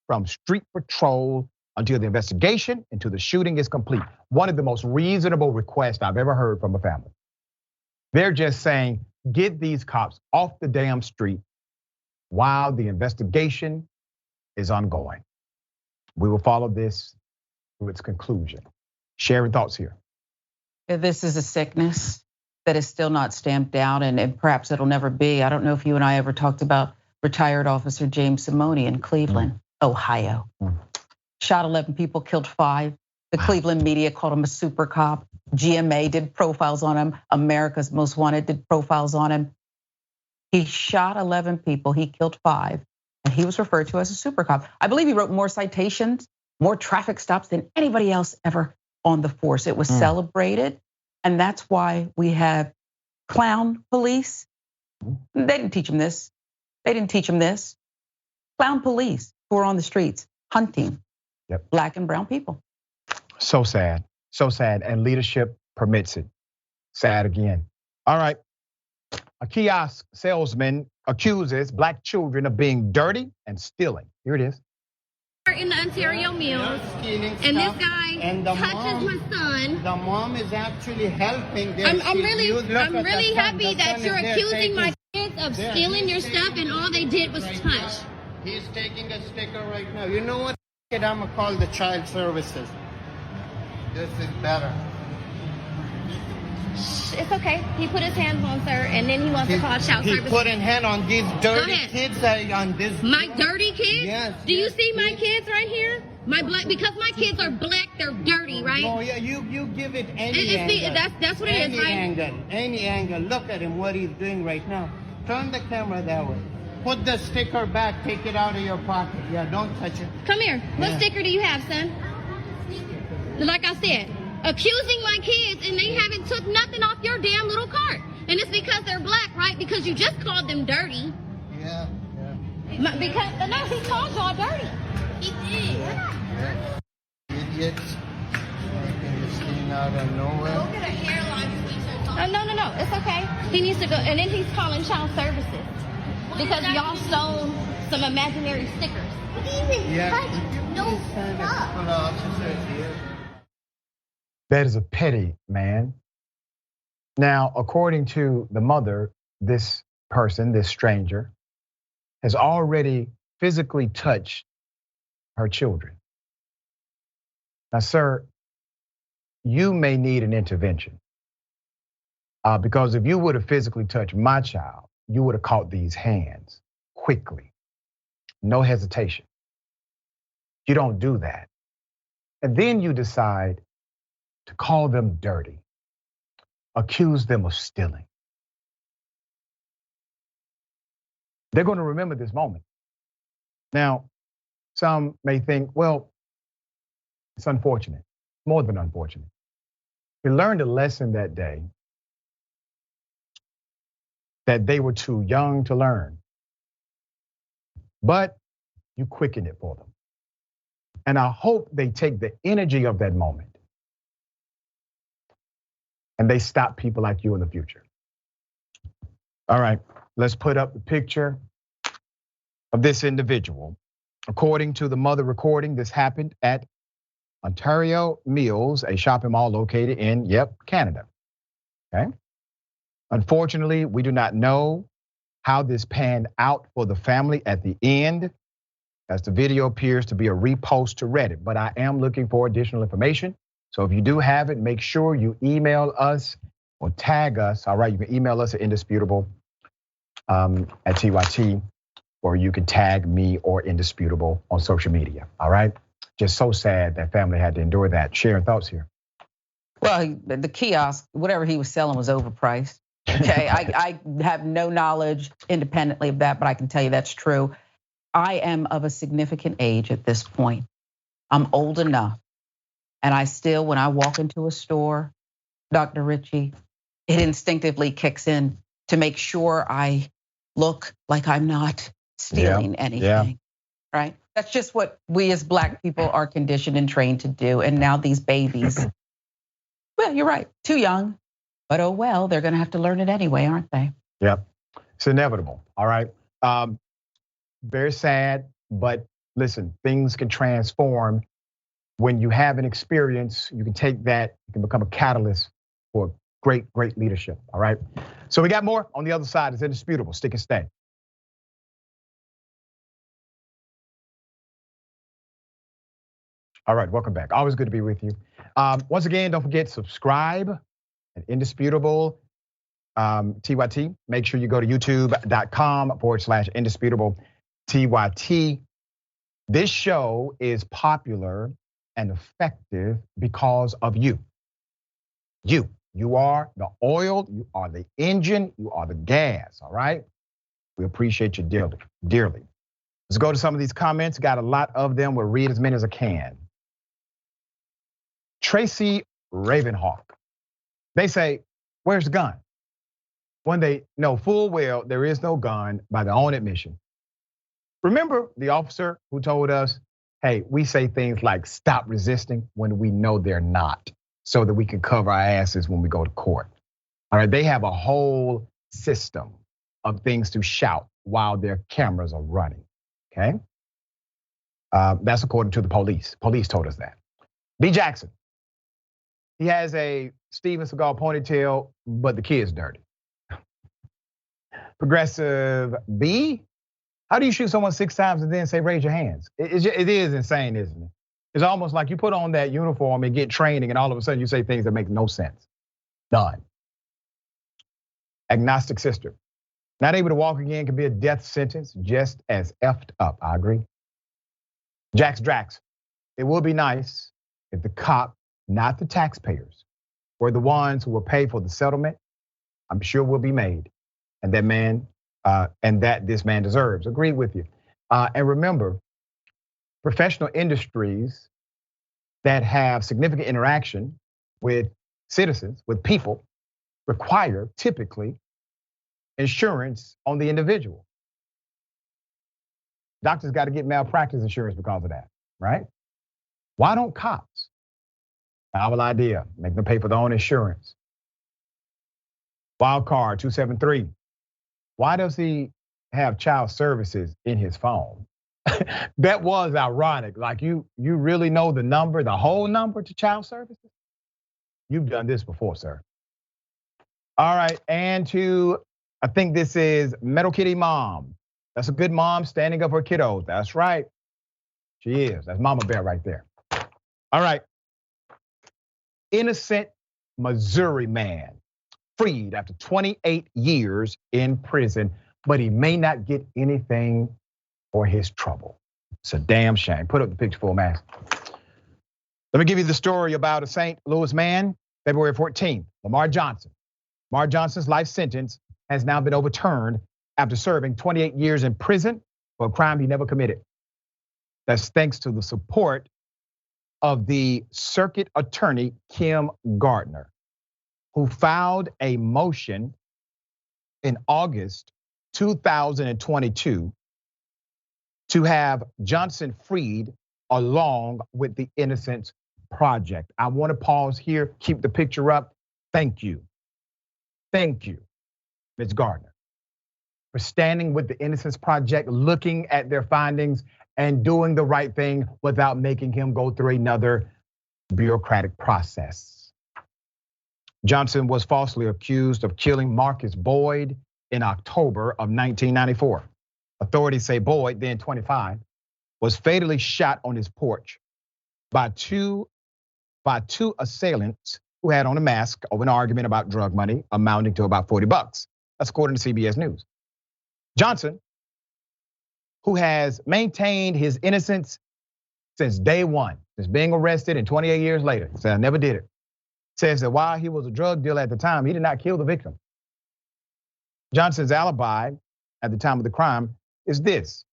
from street patrol until the investigation into the shooting is complete. One of the most reasonable requests I've ever heard from a family. They're just saying, get these cops off the damn street while the investigation is ongoing. We will follow this to its conclusion. Sharon, thoughts here. This is a sickness that is still not stamped out, and perhaps it'll never be. I don't know if you and I ever talked about retired officer James Simone in Cleveland, Ohio. Shot 11 people, killed 5. The Cleveland media called him a super cop. GMA did profiles on him. America's Most Wanted did profiles on him. He shot 11 people, he killed 5, and he was referred to as a super cop. I believe he wrote more citations, more traffic stops than anybody else ever on the force. It was celebrated, and that's why we have clown police. They didn't teach him this. They didn't teach him this. Clown police who are on the streets hunting Black and brown people. So sad, and leadership permits it. Sad again. All right, a kiosk salesman accuses Black children of being dirty and stealing. Here it is. In the Ontario Mills, and this guy touches my son. The mom is actually helping. I'm really happy that you're accusing my kids of stealing your stuff, and all they did was touch. He's taking a sticker right now. You know what? I'm gonna call the child services. This is better. It's okay. He put his hands on sir, and then he wants to call child services. He put his hand on these dirty kids. On this. My dirty kids? Yes. Do you see my kids right here? Because my kids are Black, they're dirty, right? Oh yeah, you give it any angle. That's what it is, right? Any angle. Look at him, what he's doing right now. Turn the camera that way. Put the sticker back. Take it out of your pocket. Yeah, don't touch it. Come here. What sticker do you have, son? Like I said, accusing my kids, and they haven't took nothing off your damn little cart. And it's because they're Black, right? Because you just called them dirty. Yeah. Because no, he called y'all dirty. He did. Yeah. Idiots. Making this thing out of nowhere. Go get a hairline t-shirt. No. It's okay. He needs to go, and then he's calling child services because y'all sold some imaginary stickers. That is a petty man. Now, according to the mother, this person, this stranger, has already physically touched her children. Now, sir, you may need an intervention because if you would have physically touched my child, you would have caught these hands quickly, no hesitation. You don't do that. And then you decide to call them dirty, accuse them of stealing. They're going to remember this moment. Now, some may think, well, it's unfortunate, more than unfortunate. We learned a lesson that day that they were too young to learn, but you quicken it for them. And I hope they take the energy of that moment and they stop people like you in the future. All right, let's put up the picture of this individual. According to the mother recording, this happened at Ontario Mills, a shopping mall located in, Canada. Okay. Unfortunately, we do not know how this panned out for the family at the end, as the video appears to be a repost to Reddit, but I am looking for additional information. So if you do have it, make sure you email us or tag us. All right, you can email us at Indisputable at TYT, or you can tag me or Indisputable on social media. All right, just so sad that family had to endure that. Sharon, thoughts here? Well, the kiosk, whatever he was selling was overpriced. Okay, I have no knowledge independently of that, but I can tell you that's true. I am of a significant age at this point. I'm old enough. And I still, when I walk into a store, Dr. Richey, it instinctively kicks in to make sure I look like I'm not stealing anything, right? That's just what we as Black people are conditioned and trained to do. And now these babies, well, you're right, too young, but oh well, they're gonna have to learn it anyway, aren't they? Yep, it's inevitable, all right? Very sad, but listen, things can transform. When you have an experience, you can take that, you can become a catalyst for Great leadership, all right? So we got more on the other side. It's Indisputable. Stick and stay. All right, welcome back. Always good to be with you. Once again, don't forget, subscribe at Indisputable TYT. Make sure you go to youtube.com/Indisputable TYT. This show is popular and effective because of you. You are the oil, you are the engine, you are the gas, all right? We appreciate you dearly. Let's go to some of these comments. Got a lot of them. We'll read as many as I can. Tracy Ravenhawk. They say, where's the gun? When they know full well there is no gun by their own admission. Remember the officer who told us, hey, we say things like stop resisting when we know they're not, so that we can cover our asses when we go to court. All right, they have a whole system of things to shout while their cameras are running, okay? That's according to the police. Police told us that. B. Jackson. He has a Steven Seagal ponytail, but the kid's dirty. Progressive B. How do you shoot someone 6 times and then say, raise your hands? It is insane, isn't it? It's almost like you put on that uniform and get training and all of a sudden you say things that make no sense. Done. Agnostic sister. Not able to walk again can be a death sentence, just as effed up, I agree. Jax Drax. It would be nice if the cop, not the taxpayers, were the ones who will pay for the settlement. I'm sure will be made. And that man, and that this man deserves. Agree with you. And remember, professional industries that have significant interaction with citizens, with people, require typically insurance on the individual. Doctors got to get malpractice insurance because of that, right? Why don't cops? Novel idea, make them pay for their own insurance. Wildcard 273. Why does he have child services in his phone? That was ironic. Like you really know the number, the whole number to child services? You've done this before, sir. All right, and I think this is Metal Kitty Mom. That's a good mom standing up for kiddos. That's right. She is. That's Mama Bear right there. All right. Innocent Missouri man freed after 28 years in prison, but he may not get anything for his trouble. It's a damn shame. Put up the picture for Max. Let me give you the story about a St. Louis man, February 14th, Lamar Johnson. Lamar Johnson's life sentence has now been overturned after serving 28 years in prison for a crime he never committed. That's thanks to the support of the circuit attorney, Kim Gardner, who filed a motion in August 2022 to have Johnson freed along with the Innocence Project. I want to pause here, keep the picture up. Thank you, Ms. Gardner, for standing with the Innocence Project, looking at their findings and doing the right thing without making him go through another bureaucratic process. Johnson was falsely accused of killing Marcus Boyd in October of 1994. Authorities say Boyd, then 25, was fatally shot on his porch by two assailants who had on a mask over an argument about drug money amounting to about $40. That's according to CBS News. Johnson, who has maintained his innocence since day one, since being arrested and 28 years later, said I never did it, says that while he was a drug dealer at the time, he did not kill the victim. Johnson's alibi at the time of the crime is this.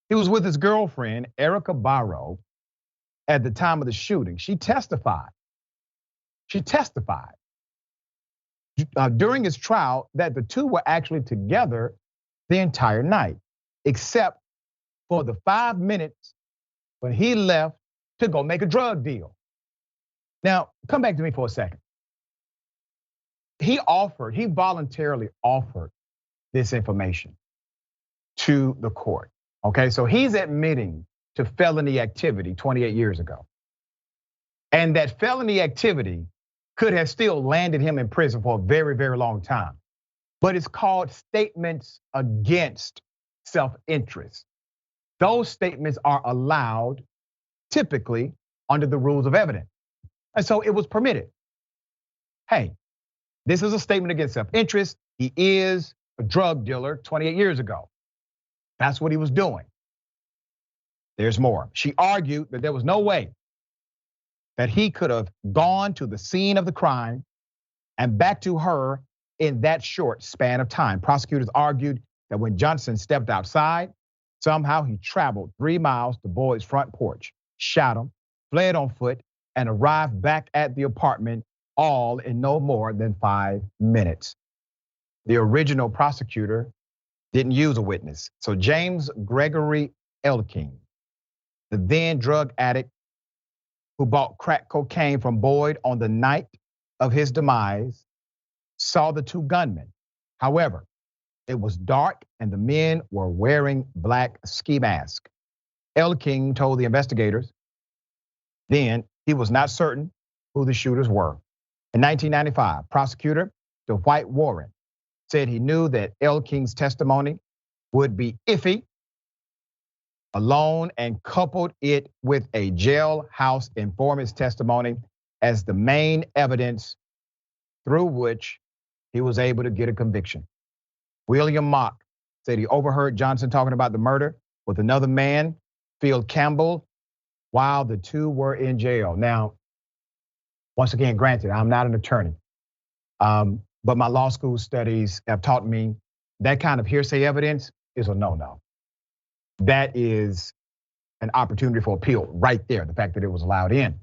He was with his girlfriend, Erica Barrow, at the time of the shooting. She testified during his trial that the two were actually together the entire night, except for the 5 minutes when he left to go make a drug deal. Now, come back to me for a second. He voluntarily offered this information to the court. Okay, so he's admitting to felony activity 28 years ago. And that felony activity could have still landed him in prison for a very, very long time. But it's called statements against self-interest. Those statements are allowed typically under the rules of evidence. And so it was permitted. Hey, this is a statement against self-interest. He is a drug dealer 28 years ago. That's what he was doing. There's more. She argued that there was no way that he could have gone to the scene of the crime and back to her in that short span of time. Prosecutors argued that when Johnson stepped outside, somehow he traveled 3 miles to Boyd's front porch, shot him, fled on foot, and arrived back at the apartment all in no more than 5 minutes. The original prosecutor didn't use a witness. So James Gregory Elking, the then drug addict who bought crack cocaine from Boyd on the night of his demise, saw the two gunmen. However, it was dark and the men were wearing black ski masks. Elking told the investigators then he was not certain who the shooters were. In 1995, prosecutor Dwight Warren said he knew that Elking's testimony would be iffy alone and coupled it with a jailhouse informant's testimony as the main evidence through which he was able to get a conviction. William Mock said he overheard Johnson talking about the murder with another man, Phil Campbell, while the two were in jail. Now, once again, granted, I'm not an attorney, but my law school studies have taught me that kind of hearsay evidence is a no-no. That is an opportunity for appeal right there, the fact that it was allowed in.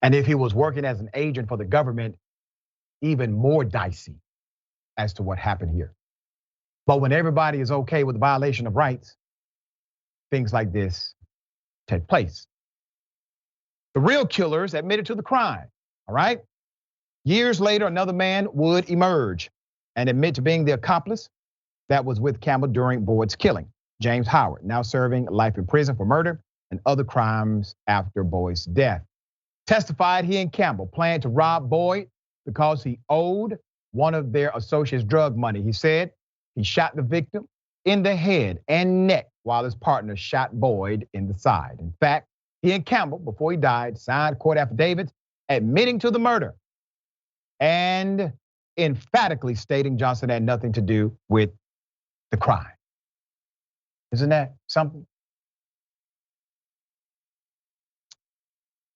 And if he was working as an agent for the government, even more dicey as to what happened here. But when everybody is okay with the violation of rights, things like this take place. The real killers admitted to the crime, all right? Years later, another man would emerge and admit to being the accomplice that was with Campbell during Boyd's killing. James Howard, now serving life in prison for murder and other crimes after Boyd's death, testified he and Campbell planned to rob Boyd because he owed one of their associates drug money. He said he shot the victim in the head and neck while his partner shot Boyd in the side. In fact, he and Campbell, before he died, signed court affidavits admitting to the murder and emphatically stating Johnson had nothing to do with the crime. Isn't that something?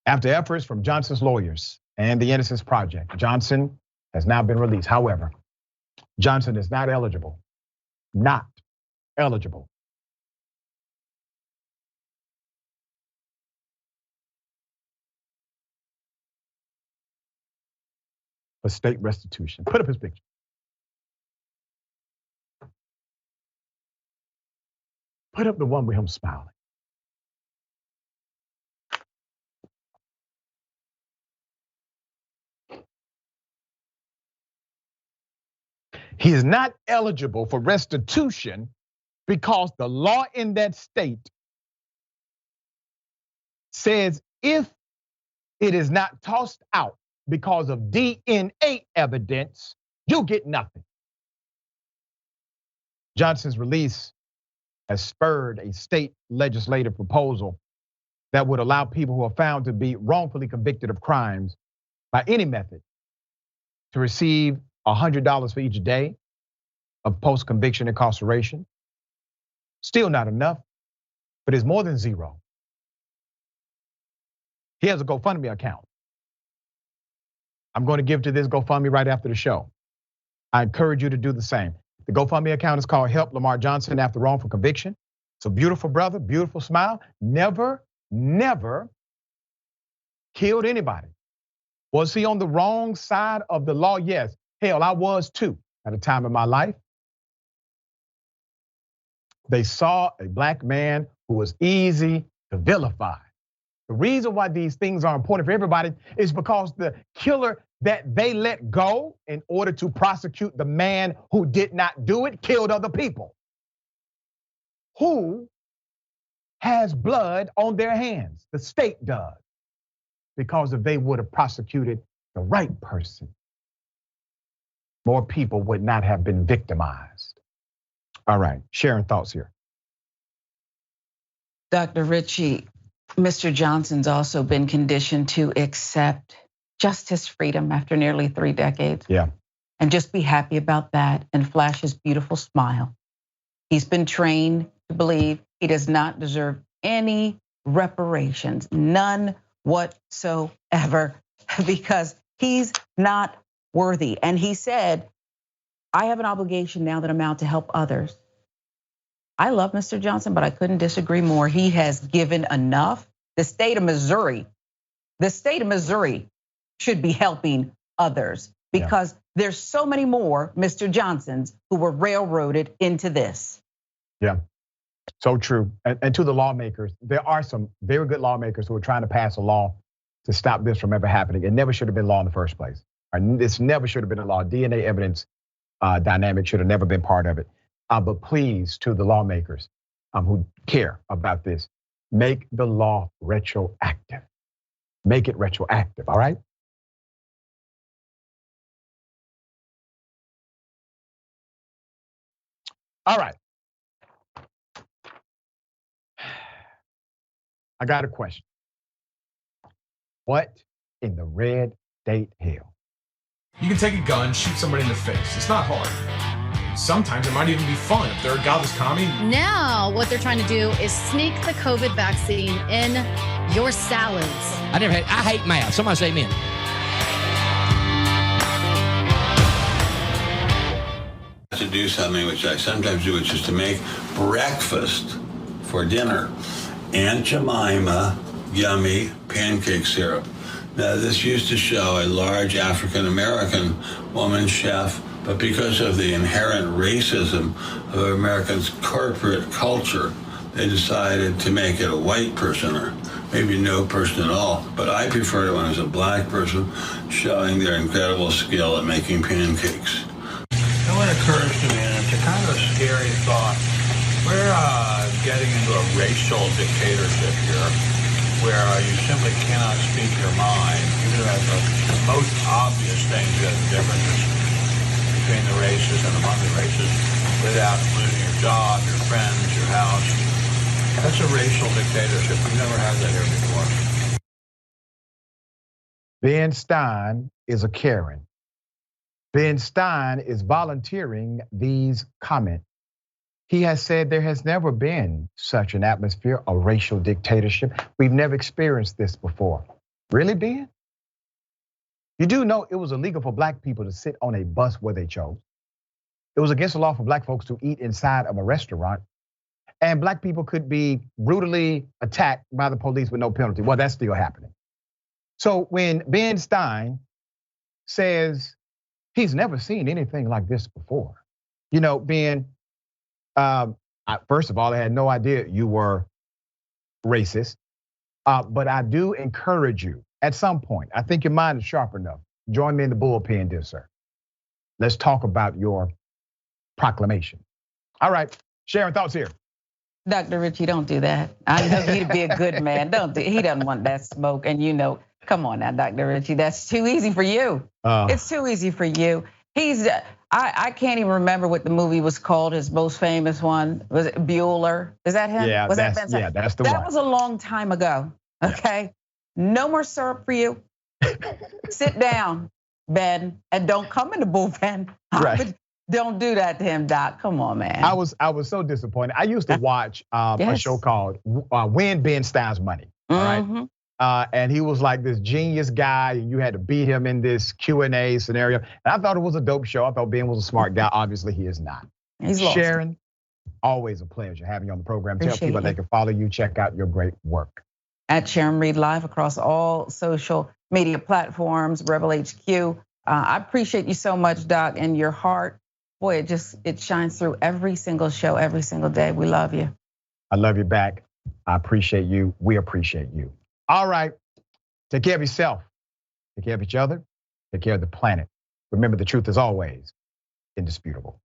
After efforts from Johnson's lawyers and the Innocence Project, Johnson has now been released. However, Johnson is not eligible for state restitution. Put up his picture. Put up the one with him smiling. He is not eligible for restitution because the law in that state says if it is not tossed out because of DNA evidence, you get nothing. Johnson's release has spurred a state legislative proposal that would allow people who are found to be wrongfully convicted of crimes by any method to receive $100 for each day of post-conviction incarceration. Still not enough, but it's more than zero. He has a GoFundMe account. I'm going to give to this GoFundMe right after the show. I encourage you to do the same. The GoFundMe account is called Help Lamar Johnson After Wrongful Conviction. It's a beautiful brother, beautiful smile. Never killed anybody. Was he on the wrong side of the law? Yes. Hell, I was too at a time in my life. They saw a black man who was easy to vilify. The reason why these things are important for everybody is because the killer that they let go in order to prosecute the man who did not do it killed other people. Who has blood on their hands? The state does. Because if they would have prosecuted the right person, more people would not have been victimized. All right, Sharon, thoughts here. Dr. Richey, Mr. Johnson's also been conditioned to accept just his freedom after nearly 3 decades. Yeah. And just be happy about that and flash his beautiful smile. He's been trained to believe he does not deserve any reparations, none whatsoever, because he's not worthy. And he said, I have an obligation now that I'm out to help others. I love Mr. Johnson, but I couldn't disagree more. He has given enough. The state of Missouri should be helping others because there's so many more Mr. Johnsons who were railroaded into this. Yeah, so true. And to the lawmakers, there are some very good lawmakers who are trying to pass a law to stop this from ever happening. It never should have been law in the first place. This never should have been a law. DNA evidence dynamic should have never been part of it. But please, to the lawmakers who care about this, make the law retroactive. Make it retroactive, all right? All right. I got a question. What in the red state hell? You can take a gun, shoot somebody in the face. It's not hard. Sometimes it might even be fun if they're a godless commie. Now, what they're trying to do is sneak the COVID vaccine in your salads. I hate math. Somebody say amen. To do something which I sometimes do, which is to make breakfast for dinner. Aunt Jemima yummy pancake syrup. Now, this used to show a large African-American woman chef, but because of the inherent racism of Americans' corporate culture, they decided to make it a white person or maybe no person at all. But I prefer it when it's a black person showing their incredible skill at making pancakes. And what occurs to me, and it's a kind of a scary thought, we're getting into a racial dictatorship here, where you simply cannot speak your mind, even at the most obvious things that the differences between the races and among the races, without losing your job, your friends, your house. That's a racial dictatorship. We've never had that here before. Ben Stein is a Karen. Ben Stein is volunteering these comments. He has said there has never been such an atmosphere of racial dictatorship. We've never experienced this before. Really, Ben? You do know it was illegal for black people to sit on a bus where they chose. It was against the law for black folks to eat inside of a restaurant. And black people could be brutally attacked by the police with no penalty. Well, that's still happening. So when Ben Stein says he's never seen anything like this before, you know, Ben, first of all, I had no idea you were racist, but I do encourage you at some point. I think your mind is sharp enough. Join me in the bullpen, dear sir. Let's talk about your proclamation. All right, Sharon, thoughts here. Dr. Richey, don't do that. I know he'd be a good man. He doesn't want that smoke, and you know, come on now, Dr. Richey, that's too easy for you. It's too easy for you. I can't even remember what the movie was called. His most famous one was it Bueller? Is that him? Yeah, that's the one. That was a long time ago. Okay, no more syrup for you. Sit down, Ben, and don't come in the bullpen. Right. Don't do that to him, Doc. Come on, man. I was so disappointed. I used to watch a show called Win Ben Stein's Money. All right. And he was like this genius guy, and you had to beat him in this Q&A scenario. And I thought it was a dope show. I thought Ben was a smart guy. Obviously, he is not. He's lost. Sharon, always a pleasure having you on the program. Appreciate Tell people they can follow you, check out your great work. At Sharon Reed Live across all social media platforms, Rebel HQ. I appreciate you so much, Doc, and your heart. Boy, it shines through every single show, every single day. We love you. I love you back. I appreciate you. We appreciate you. All right, take care of yourself, take care of each other, take care of the planet. Remember, the truth is always indisputable.